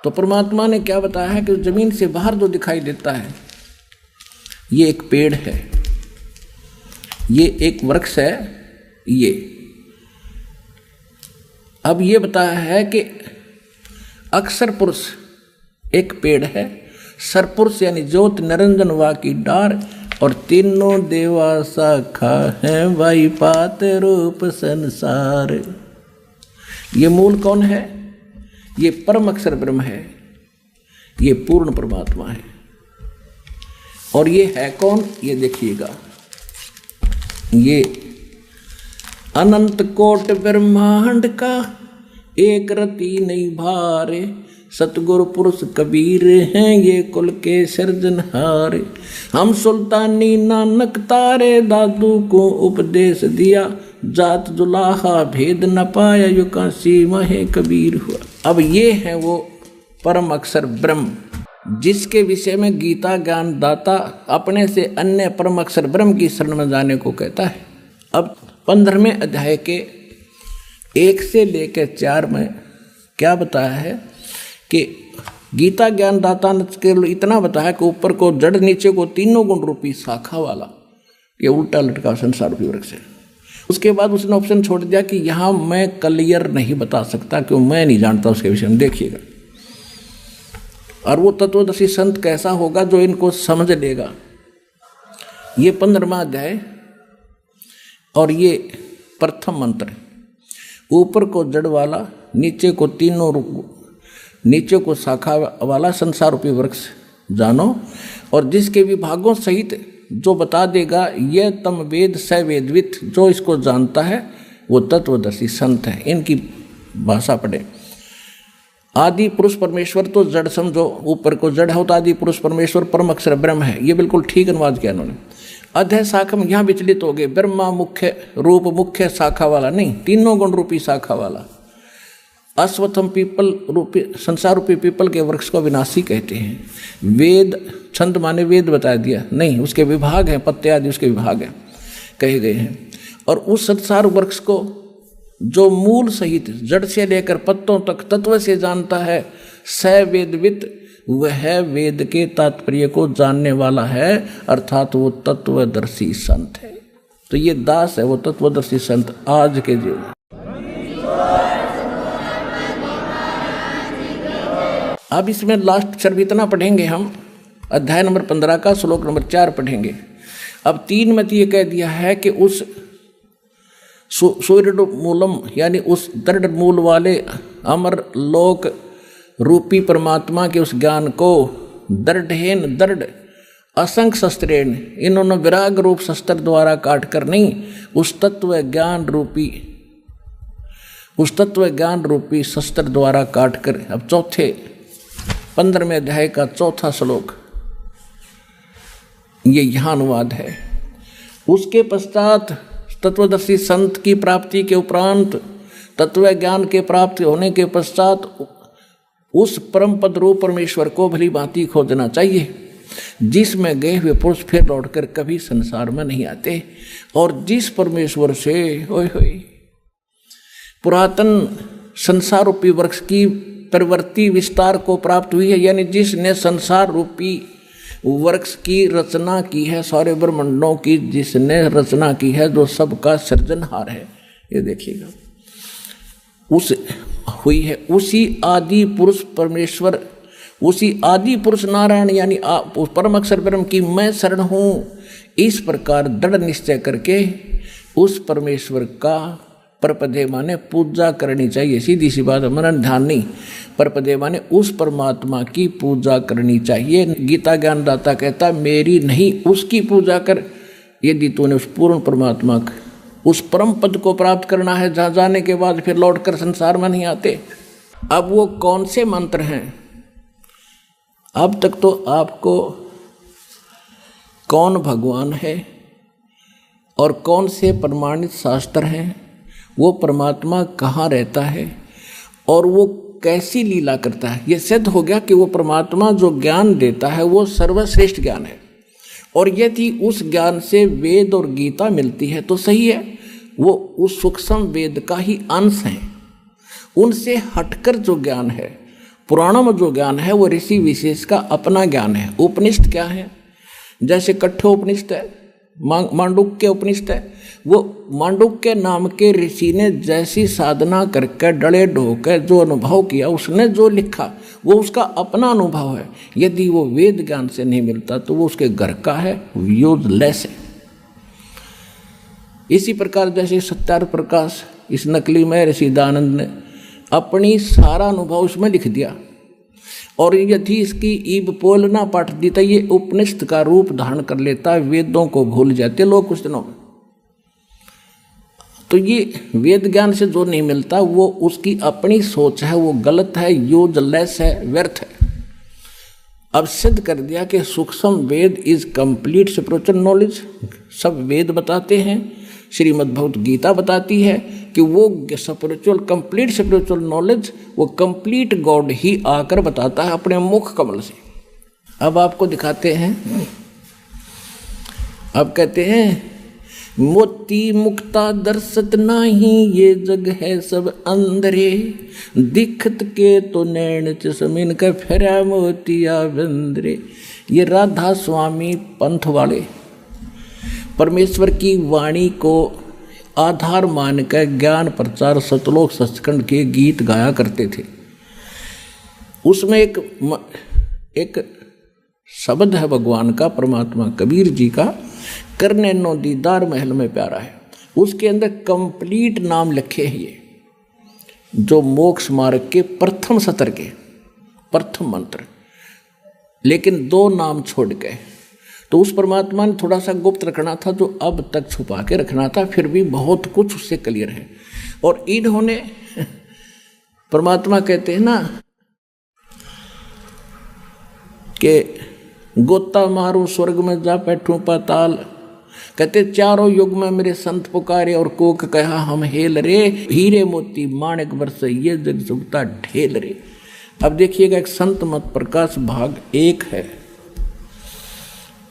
तो परमात्मा ने क्या बताया है कि जमीन से बाहर जो दिखाई देता है ये एक पेड़ है, ये एक वृक्ष है। ये अब ये बताया है कि अक्षर पुरुष एक पेड़ है, सरपुरुष यानी ज्योत निरंजन वा की डार, और तीनों देवा शाखा है, वाई पात रूप संसार। ये मूल कौन है? ये परम अक्षर ब्रह्म है। ये पूर्ण परमात्मा है। और ये है कौन, ये देखिएगा, ये अनंत कोट ब्रह्मांड का एक रति नहीं भारे, सतगुरु पुरुष कबीर हैं ये कुल के सृजनहारे। हम सुल्तानी नानक तारे, दादू को उपदेश दिया, जात जुलाहा भेद न पाया, यू काशी महे कबीर हुआ। अब ये है वो परम अक्षर ब्रह्म, जिसके विषय में गीता ज्ञान दाता अपने से अन्य परम अक्षर ब्रह्म की शरण में जाने को कहता है। अब 15वें अध्याय के 1 से लेकर 4 में क्या बताया है कि गीता ज्ञान दाता ने केवल इतना बताया कि ऊपर को जड़ नीचे को तीनों गुण रूपी शाखा वाला ये उल्टा लटका संसार रूपी वृक्ष है। उसके बाद उसने ऑप्शन छोड़ दिया कि यहाँ मैं क्लियर नहीं बता सकता क्यों, मैं नहीं जानता उसके विषय में, देखिएगा। और वो तत्वदर्शी संत कैसा होगा जो इनको समझ लेगा। ये 15वां अध्याय और ये प्रथम मंत्र, ऊपर को जड़ वाला, नीचे को तीनों नीचे को शाखा वाला संसार रूपी वृक्ष जानो, और जिसके विभागों सहित जो बता देगा यह तम वेद स वेदवित, जो इसको जानता है वो तत्वदर्शी संत है। इनकी भाषा पढ़े। आदि पुरुष परमेश्वर तो जड़ समझो, ऊपर को जड़ हो तो आदि पुरुष परमेश्वर परम अक्षर ब्रह्म है, ये बिल्कुल ठीक अनुवाद किया उन्होंने। अध्याय शाखा में यहाँ विचलित हो गए, ब्रह्मा मुख्य रूप मुख्य शाखा वाला नहीं, तीनों गुण रूपी शाखा वाला। अश्वत्थम पीपल रूपी संसार रूपी पीपल के वृक्ष को विनाशी कहते हैं। वेद छंद माने वेद बता दिया नहीं, उसके विभाग हैं, पत्ते आदि उसके विभाग हैं कहे गए हैं। और उस संसार वृक्ष को जो मूल सहित जड़ से लेकर पत्तों तक तत्व से जानता है, स वेदवित, वह वेद के तात्पर्य को जानने वाला है, अर्थात वो तत्वदर्शी संत है। तो ये दास है वो तत्वदर्शी संत आज के जीवन। अब इसमें लास्ट अक्षर भी इतना पढ़ेंगे हम, अध्याय नंबर 15 का श्लोक नंबर 4 पढ़ेंगे। अब 3 में तो ये कह दिया है कि उस सूर्य मूलम यानी उस दृढ़ मूल वाले अमर लोक रूपी परमात्मा के उस ज्ञान को दृढ़ेन दृढ़ असंख्य शस्त्रेण, इन्होंने विराग रूप शस्त्र द्वारा काट कर नहीं, उस तत्व ज्ञान रूपी शस्त्र द्वारा काट कर। अब चौथे 15वें अध्याय का चौथा श्लोक ये यहाँ अनुवाद है। उसके पश्चात तत्वदर्शी संत की प्राप्ति के उपरांत, तत्व ज्ञान के प्राप्ति होने के पश्चात उस परम पद रूप परमेश्वर को भली भांति खोजना चाहिए, जिसमें गए हुए पुरुष फिर लौटकर कभी संसार में नहीं आते, और जिस परमेश्वर से पुरातन संसार रूपी वृक्ष की प्रवृत्ति विस्तार को प्राप्त हुई है, यानी जिसने संसार रूपी वृक्ष की रचना की है, सारे ब्रह्मांडों की जिसने रचना की है, जो सबका सृजनहार है। ये देखिएगा उस हुई है उसी आदि पुरुष परमेश्वर, उसी आदि पुरुष नारायण यानी परम अक्षर ब्रह्म की मैं शरण हूँ। इस प्रकार दृढ़ निश्चय करके उस परमेश्वर का परपदे माने पूजा करनी चाहिए। सीधी सी बात है, मनन ध्यान नहीं। परपदे माने उस परमात्मा की पूजा करनी चाहिए। गीता ज्ञान दाता कहता मेरी नहीं उसकी पूजा कर, यदि तूने उस पूर्ण परमात्मा उस परम पद को प्राप्त करना है, जहाँ जाने के बाद फिर लौटकर संसार में नहीं आते। अब वो कौन से मंत्र हैं? अब तक तो आपको कौन भगवान है और कौन से प्रमाणित शास्त्र हैं, वो परमात्मा कहाँ रहता है और वो कैसी लीला करता है, ये सिद्ध हो गया कि वो परमात्मा जो ज्ञान देता है वो सर्वश्रेष्ठ ज्ञान है। और यदि उस ज्ञान से वेद और गीता मिलती है तो सही है, वो उस सूक्ष्म वेद का ही अंश है। उनसे हटकर जो ज्ञान है, पुराणों में जो ज्ञान है, वो ऋषि विशेष का अपना ज्ञान है। उपनिषद क्या है? जैसे कठोपनिषद है, मांडुक्य उपनिषद है, वो मांडुक्य नाम के ऋषि ने जैसी साधना करके डले ढोकर जो अनुभव किया, उसने जो लिखा वो उसका अपना अनुभव है। यदि वो वेद ज्ञान से नहीं मिलता तो वो उसके घर का है, यूजलेस है। इसी प्रकार जैसे सत्यार्थ प्रकाश इस नकली में ऋषि दयानंद ने अपनी सारा अनुभव उसमें लिख दिया, और यदि इसकी ईब पोल ना पाठ देता, ये उपनिषद का रूप धारण कर लेता, वेदों को भूल जाते लोग कुछ दिनों में। तो ये वेद ज्ञान से जो नहीं मिलता वो उसकी अपनी सोच है, वो गलत है, यूजलेस है, व्यर्थ है। अब सिद्ध कर दिया कि सूक्ष्म वेद इज कंप्लीट स्पिरिचुअल नॉलेज। सब वेद बताते हैं, श्रीमद् भगवत गीता बताती है कि वो स्पिरिचुअल कंप्लीट स्पिरिचुअल नॉलेज वो कंप्लीट गॉड ही आकर बताता है अपने मुख कमल से। अब आपको दिखाते हैं। अब कहते हैं मोती मुक्ता दर्शत नाही, ये जग है सब अंधरे, दिखत के तो नैन चश्मिन का फेरा मोतिया बंदरे। ये राधा स्वामी पंथ वाले परमेश्वर की वाणी को आधार मानकर ज्ञान प्रचार सतलोक सचखंड के गीत गाया करते थे। उसमें एक शब्द है भगवान का, परमात्मा कबीर जी का, करने नो दीदार महल में प्यारा है। उसके अंदर कंप्लीट नाम लिखे हैं ये, जो मोक्ष मार्ग के प्रथम सत्र के प्रथम मंत्र, लेकिन 2 नाम छोड़ गए। तो उस परमात्मा ने थोड़ा सा गुप्त रखना था, जो अब तक छुपा के रखना था, फिर भी बहुत कुछ उससे क्लियर है। और इन्होंने परमात्मा कहते हैं ना कि गोता मारू स्वर्ग में जा बैठूं पाताल, कहते चारों युग में मेरे संत पुकारे और कोक कहा हम हेल रे, हीरे मोती माणिक बरसे ये जग सुगता ढेल रे। अब देखिएगा एक संत मत प्रकाश भाग 1 है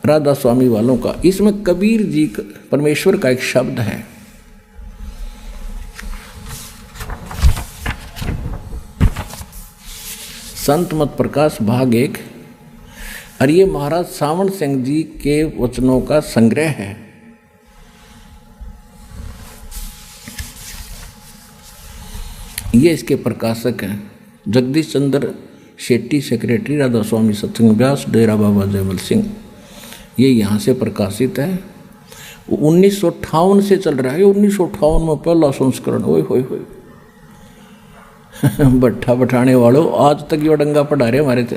राधा स्वामी वालों का। इसमें कबीर जी परमेश्वर का एक शब्द है, संत मत प्रकाश भाग 1, और ये महाराज सावण सिंह जी के वचनों का संग्रह है। ये इसके प्रकाशक हैं जगदीश चंद्र शेट्टी, सेक्रेटरी राधा स्वामी सत्संग व्यास, डेरा बाबा जयमल सिंह। ये यहाँ से प्रकाशित है। 1958 से चल रहा है। 1958 में पहला संस्करण। ओए होए होए भट्ठा बैठाने वालों, आज तक ये डंगा पढ़ा रहे हमारे थे।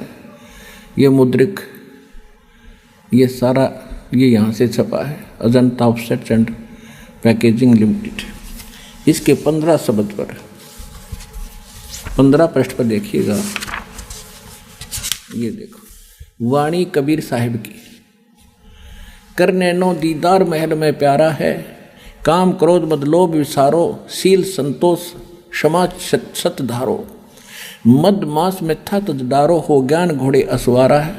ये मुद्रिक, ये सारा ये यहाँ से छपा है, Ajanta offset and packaging limited. इसके 15 शब्द पर 15 पृष्ठ पर देखिएगा, ये देखो, वाणी कबीर साहिब की। करने नो दीदार महल में प्यारा है, काम क्रोध मद लोभ विसारो, शील संतोष क्षमा सत धारो, मद मास मिथ्या तज डारो, हो ज्ञान घोड़े असवारा है,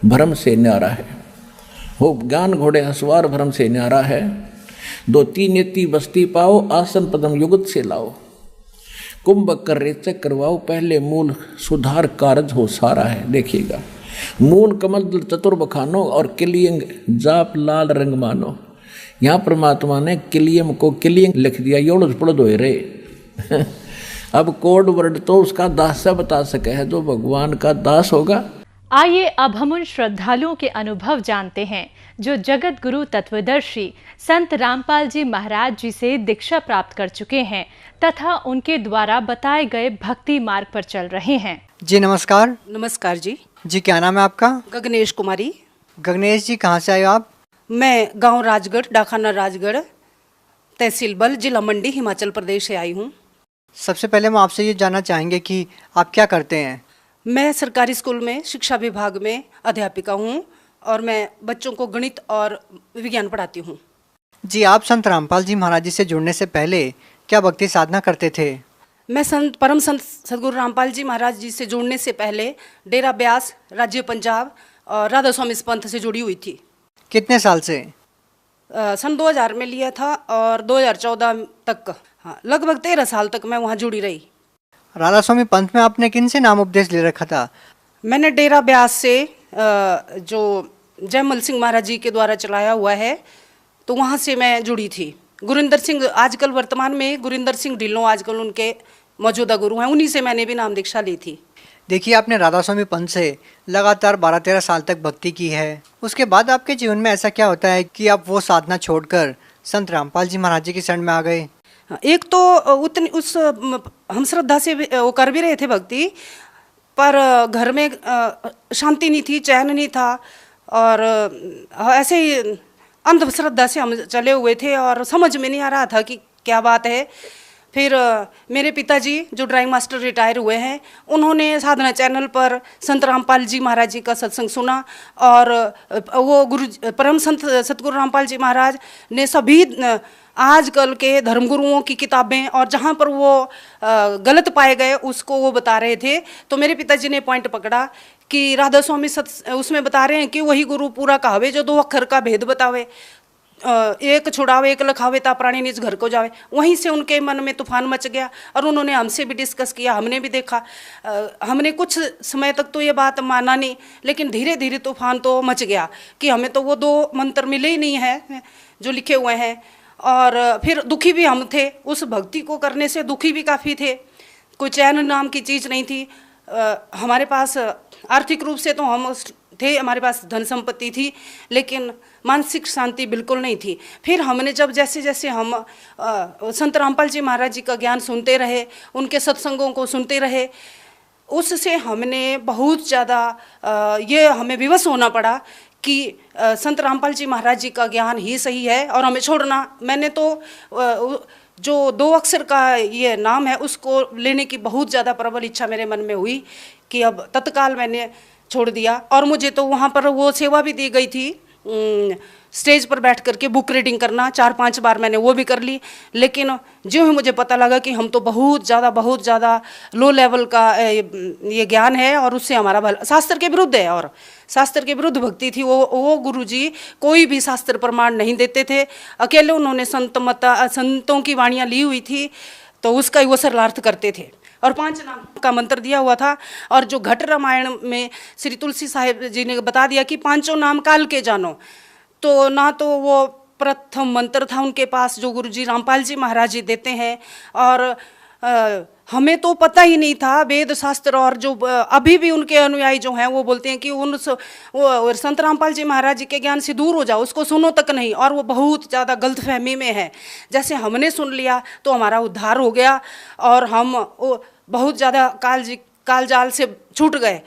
भ्रम से न्यारा है। हो ज्ञान घोड़े असवार भ्रम से न्यारा है, 2 नेति बस्ती पाओ, आसन पदम युगत से लाओ, कुंभ कर रेचक करवाओ, पहले मूल सुधार कारज हो सारा है। देखिएगा, मूल कमल चतुर बखानो और किलियंग जाप लाल रंग मानो। यहाँ परमात्मा ने किलियम को किलियंग लिख दिया, योड़ पड़द हो रहे। अब कोड वर्ड तो उसका दास से बता सके है, जो भगवान का दास होगा। आइए अब हम उन श्रद्धालुओं के अनुभव जानते हैं जो जगत गुरु तत्वदर्शी संत रामपाल जी महाराज जी से दीक्षा प्राप्त कर चुके हैं तथा उनके द्वारा बताए गए भक्ति मार्ग पर चल रहे हैं। जी नमस्कार। नमस्कार जी। जी क्या नाम है आपका? गगनेश कुमारी। गगनेश जी, कहाँ से आए हो आप? मैं गांव राजगढ़, डाखाना राजगढ़, तहसील बल, जिला मंडी, हिमाचल प्रदेश से आई हूँ। सबसे पहले हम आपसे ये जानना चाहेंगे कि आप क्या करते हैं? मैं सरकारी स्कूल में शिक्षा विभाग में अध्यापिका हूँ और मैं बच्चों को गणित और विज्ञान पढ़ाती हूँ। जी, आप संत रामपाल जी महाराज जी से जुड़ने से पहले क्या भक्ति साधना करते थे? मैं परम संत सदगुरु रामपाल जी महाराज जी से जुड़ने से पहले डेरा ब्यास, राज्य पंजाब और राधा स्वामी पंथ से जुड़ी हुई थी। कितने साल से? सन 2000 में लिया था और 2014 तक, हाँ, लगभग 13 साल तक मैं वहाँ जुड़ी रही। राधा स्वामी पंथ में आपने किन से नाम उपदेश ले रखा था? मैंने डेरा ब्यास से जो जयमल सिंह महाराज जी के द्वारा चलाया हुआ है, तो वहाँ से मैं जुड़ी थी। गुरिंदर सिंह, आजकल वर्तमान में गुरिंदर सिंह ढिल्लों आजकल उनके मौजूदा गुरु हैं, उन्हीं से मैंने भी नाम दीक्षा ली थी। देखिए, आपने राधा स्वामी पंथ से लगातार 12-13 साल तक भक्ति की है। उसके बाद आपके जीवन में ऐसा क्या होता है कि आप वो साधना छोड़कर संत रामपाल जी महाराज जी की शरण में आ गए? एक तो उतनी हम श्रद्धा से वो कर भी रहे थे भक्ति, पर घर में शांति नहीं थी, चैन नहीं था, और ऐसे ही अंधश्रद्धा से हम चले हुए थे और समझ में नहीं आ रहा था कि क्या बात है। फिर मेरे पिताजी जो ड्राइंग मास्टर रिटायर हुए हैं, उन्होंने साधना चैनल पर संत रामपाल जी महाराज जी का सत्संग सुना, और वो परम संत सतगुरु रामपाल जी महाराज ने सभी आजकल के धर्मगुरुओं की किताबें और जहाँ पर वो गलत पाए गए उसको वो बता रहे थे। तो मेरे पिताजी ने पॉइंट पकड़ा कि राधा स्वामी उसमें बता रहे हैं कि वही गुरु पूरा कहावे जो 2 अक्षर का भेद बतावे, एक छुड़ावे एक लखावे ता प्राणी निज घर को जावे। वहीं से उनके मन में तूफान मच गया और उन्होंने हमसे भी डिस्कस किया, हमने भी देखा। हमने कुछ समय तक तो ये बात माना नहीं, लेकिन धीरे धीरे तूफान तो मच गया कि हमें तो वो 2 मंत्र मिले ही नहीं हैं जो लिखे हुए हैं। और फिर दुखी भी हम थे, उस भक्ति को करने से दुखी भी काफ़ी थे। कोई चैन नाम की चीज़ नहीं थी हमारे पास। आर्थिक रूप से तो हम थे, हमारे पास धन संपत्ति थी, लेकिन मानसिक शांति बिल्कुल नहीं थी। फिर हमने जब जैसे जैसे हम संत रामपाल जी महाराज जी का ज्ञान सुनते रहे, उनके सत्संगों को सुनते रहे, उससे हमने बहुत ज़्यादा ये हमें विवश होना पड़ा कि संत रामपाल जी महाराज जी का ज्ञान ही सही है और हमें छोड़ना। मैंने तो जो 2 अक्षर का ये नाम है उसको लेने की बहुत ज़्यादा प्रबल इच्छा मेरे मन में हुई कि अब तत्काल मैंने छोड़ दिया। और मुझे तो वहाँ पर वो सेवा भी दी गई थी, स्टेज पर बैठ करके बुक रीडिंग करना, 4-5 बार मैंने वो भी कर ली। लेकिन जो ही मुझे पता लगा कि हम तो बहुत ज़्यादा लो लेवल का ये ज्ञान है और उससे हमारा भला, शास्त्र के विरुद्ध है और शास्त्र के विरुद्ध भक्ति थी। वो गुरुजी कोई भी शास्त्र प्रमाण नहीं देते थे, अकेले उन्होंने संतों की वाणियाँ ली हुई थी तो उसका ही वो सरलार्थ करते थे। और 5 नाम का मंत्र दिया हुआ था, और जो घट रामायण में श्री तुलसी साहिब जी ने बता दिया कि 5 नाम काल के जानो, तो ना तो वो प्रथम मंत्र था उनके पास जो गुरुजी रामपाल जी महाराज जी देते हैं, और हमें तो पता ही नहीं था वेद शास्त्र। और जो अभी भी उनके अनुयायी जो हैं वो बोलते हैं कि वो संत रामपाल जी महाराज जी के ज्ञान से दूर हो जाओ, उसको सुनो तक नहीं, और वो बहुत ज़्यादा गलतफहमी में है। जैसे हमने सुन लिया तो हमारा उद्धार हो गया और हम बहुत ज़्यादा काल जाल से छूट गए।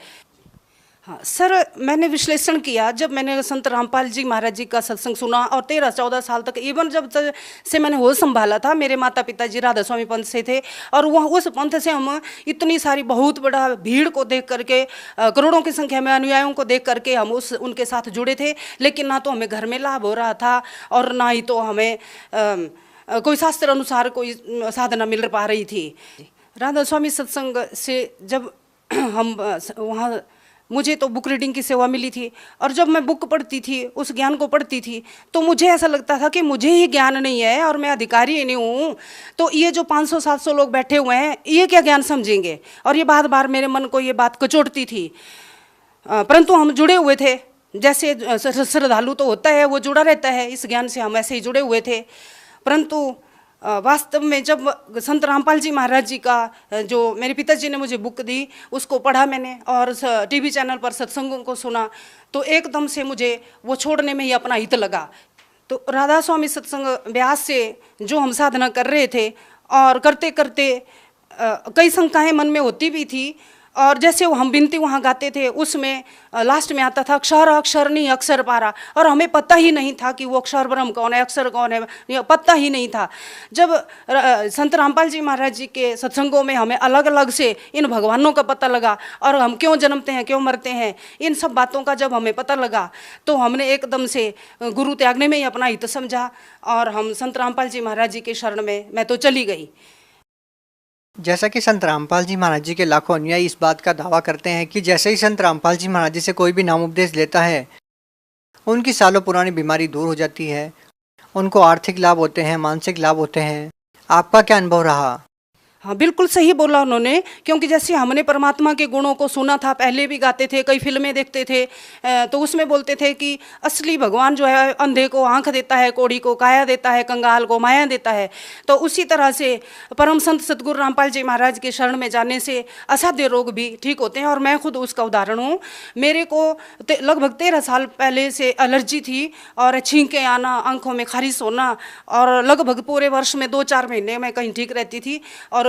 हाँ सर, मैंने विश्लेषण किया जब मैंने संत रामपाल जी महाराज जी का सत्संग सुना, और 13-14 साल तक इवन जब से मैंने होश संभाला था, मेरे माता पिता जी राधा स्वामी पंथ से थे, और वह उस पंथ से हम इतनी सारी बहुत बड़ा भीड़ को देख करके, करोड़ों की संख्या में अनुयायियों को देख करके हम उनके साथ जुड़े थे। लेकिन ना तो हमें घर में लाभ हो रहा था और ना ही तो हमें कोई शास्त्र अनुसार कोई साधना मिल पा रही थी। राधा स्वामी सत्संग से जब हम वहाँ, मुझे तो बुक रीडिंग की सेवा मिली थी, और जब मैं बुक पढ़ती थी, उस ज्ञान को पढ़ती थी, तो मुझे ऐसा लगता था कि मुझे ही ज्ञान नहीं है और मैं अधिकारी ही नहीं हूँ, तो ये जो 500-700 लोग बैठे हुए हैं ये क्या ज्ञान समझेंगे। और ये बार बार मेरे मन को ये बात कचोटती थी। परंतु हम जुड़े हुए थे, जैसे श्रद्धालु तो होता है वो जुड़ा रहता है, इस ज्ञान से हम ऐसे ही जुड़े हुए थे। परंतु वास्तव में जब संत रामपाल जी महाराज जी का जो मेरे पिताजी ने मुझे बुक दी उसको पढ़ा मैंने, और टीवी चैनल पर सत्संगों को सुना, तो एकदम से मुझे वो छोड़ने में ही अपना हित लगा। तो राधा स्वामी सत्संग व्यास से जो हम साधना कर रहे थे, और करते करते कई शंकाएं मन में होती भी थी, और जैसे वो हम बिनती वहाँ गाते थे उसमें लास्ट में आता था अक्षर अक्षर नहीं अक्षर पारा, और हमें पता ही नहीं था कि वो अक्षर ब्रह्म कौन है, अक्षर कौन है, ये पता ही नहीं था। जब संत रामपाल जी महाराज जी के सत्संगों में हमें अलग अलग से इन भगवानों का पता लगा, और हम क्यों जन्मते हैं क्यों मरते हैं, इन सब बातों का जब हमें पता लगा, तो हमने एकदम से गुरु त्यागने में ही अपना हित समझा, और हम संत रामपाल जी महाराज जी के शरण में मैं तो चली गई। जैसा कि संत रामपाल जी महाराज जी के लाखों अनुयायी इस बात का दावा करते हैं कि जैसे ही संत रामपाल जी महाराज जी से कोई भी नाम उपदेश लेता है, उनकी सालों पुरानी बीमारी दूर हो जाती है, उनको आर्थिक लाभ होते हैं, मानसिक लाभ होते हैं। आपका क्या अनुभव रहा? हाँ बिल्कुल सही बोला उन्होंने, क्योंकि जैसे हमने परमात्मा के गुणों को सुना था, पहले भी गाते थे, कई फिल्में देखते थे, तो उसमें बोलते थे कि असली भगवान जो है अंधे को आंख देता है, कोढ़ी को काया देता है, कंगाल को माया देता है। तो उसी तरह से परम संत सतगुरु रामपाल जी महाराज के शरण में जाने से असाध्य रोग भी ठीक होते हैं, और मैं खुद उसका उदाहरण हूँ। मेरे को लगभग 13 साल पहले से एलर्जी थी, और छींकें आना, आंखों में खारिश होना, और लगभग पूरे वर्ष में 2-4 महीने मैं कहीं ठीक रहती थी, और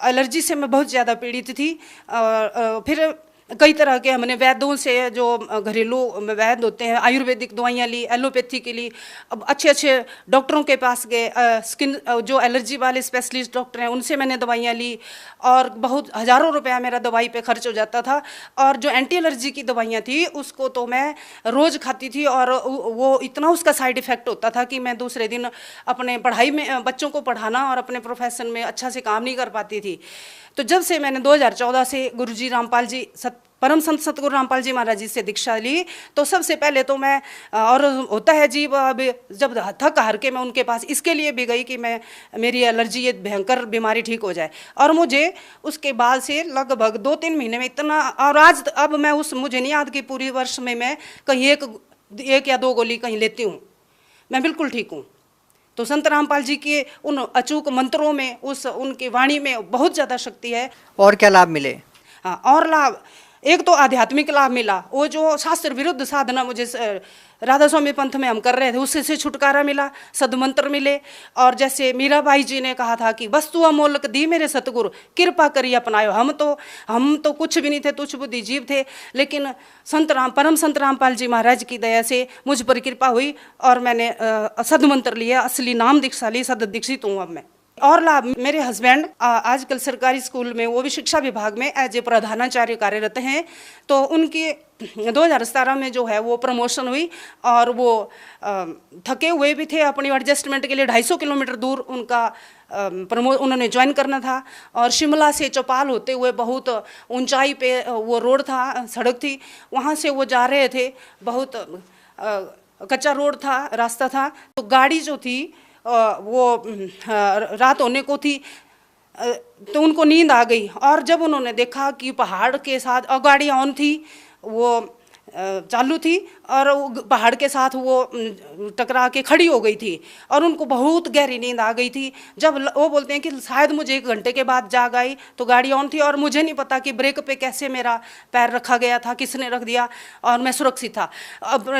एलर्जी से मैं बहुत ज़्यादा पीड़ित थी। फिर कई तरह के हमने वैद्यों से, जो घरेलू वैद्य होते हैं, आयुर्वेदिक दवाइयाँ ली, एलोपैथी के लिए, अब अच्छे अच्छे डॉक्टरों के पास गए, स्किन जो एलर्जी वाले स्पेशलिस्ट डॉक्टर हैं उनसे मैंने दवाइयाँ ली, और बहुत हज़ारों रुपया मेरा दवाई पे खर्च हो जाता था। और जो एंटी एलर्जी की दवाइयाँ थी उसको तो मैं रोज़ खाती थी, और वो इतना उसका साइड इफ़ेक्ट होता था कि मैं दूसरे दिन अपने पढ़ाई में, बच्चों को पढ़ाना और अपने प्रोफेशन में अच्छा से काम नहीं कर पाती थी। तो जब से मैंने 2014 से गुरुजी रामपाल जी, परम संत सतगुरु रामपाल जी महाराज जी से दीक्षा ली, तो सबसे पहले तो मैं, और होता है जी, अब जब थक हार के मैं उनके पास इसके लिए भी गई कि मैं, मेरी एलर्जी, ये भयंकर बीमारी ठीक हो जाए। और मुझे उसके बाद से लगभग 2-3 महीने में इतना, और आज अब मैं मुझे नहीं याद कि पूरी वर्ष में मैं कहीं एक या 2 गोली कहीं लेती हूँ, मैं बिल्कुल ठीक हूँ। तो संत रामपाल जी के उन अचूक मंत्रों में, उनकी वाणी में बहुत ज़्यादा शक्ति है। और क्या लाभ मिले? हाँ, और लाभ, एक तो आध्यात्मिक लाभ मिला, वो जो शास्त्र विरुद्ध साधना मुझे राधा स्वामी पंथ में हम कर रहे थे उससे से छुटकारा मिला, सदमंत्र मिले। और जैसे मीराबाई जी ने कहा था कि वस्तु अमोलक दी मेरे सतगुरु, कृपा करिए अपनायो। हम तो कुछ भी नहीं थे, तुच्छ बुद्धि जीव थे, लेकिन परम संत रामपाल जी महाराज की दया से मुझ पर कृपा हुई और मैंने सदमंत्र लिया, असली नाम दीक्षा ली, सद दीक्षित हूँ अब मैं। और लाभ, मेरे हस्बैंड आजकल सरकारी स्कूल में, वो भी शिक्षा विभाग में एज ए प्रधानाचार्य कार्यरत हैं। तो उनकी 2017 में जो है वो प्रमोशन हुई, और वो थके हुए भी थे, अपनी एडजस्टमेंट के लिए 250 किलोमीटर दूर उनका उन्होंने ज्वाइन करना था। और शिमला से चौपाल होते हुए बहुत ऊंचाई पे वो रोड था, सड़क थी, वहाँ से वो जा रहे थे, बहुत कच्चा रोड था, रास्ता था। तो गाड़ी जो थी वो रात होने को थी, तो उनको नींद आ गई। और जब उन्होंने देखा कि पहाड़ के साथ, और गाड़ी ऑन थी, वो चालू थी, और पहाड़ के साथ वो टकरा के खड़ी हो गई थी, और उनको बहुत गहरी नींद आ गई थी। जब वो बोलते हैं कि शायद मुझे 1 घंटे के बाद जाग आई, तो गाड़ी ऑन थी, और मुझे नहीं पता कि ब्रेक पे कैसे मेरा पैर रखा गया था, किसने रख दिया, और मैं सुरक्षित था। अब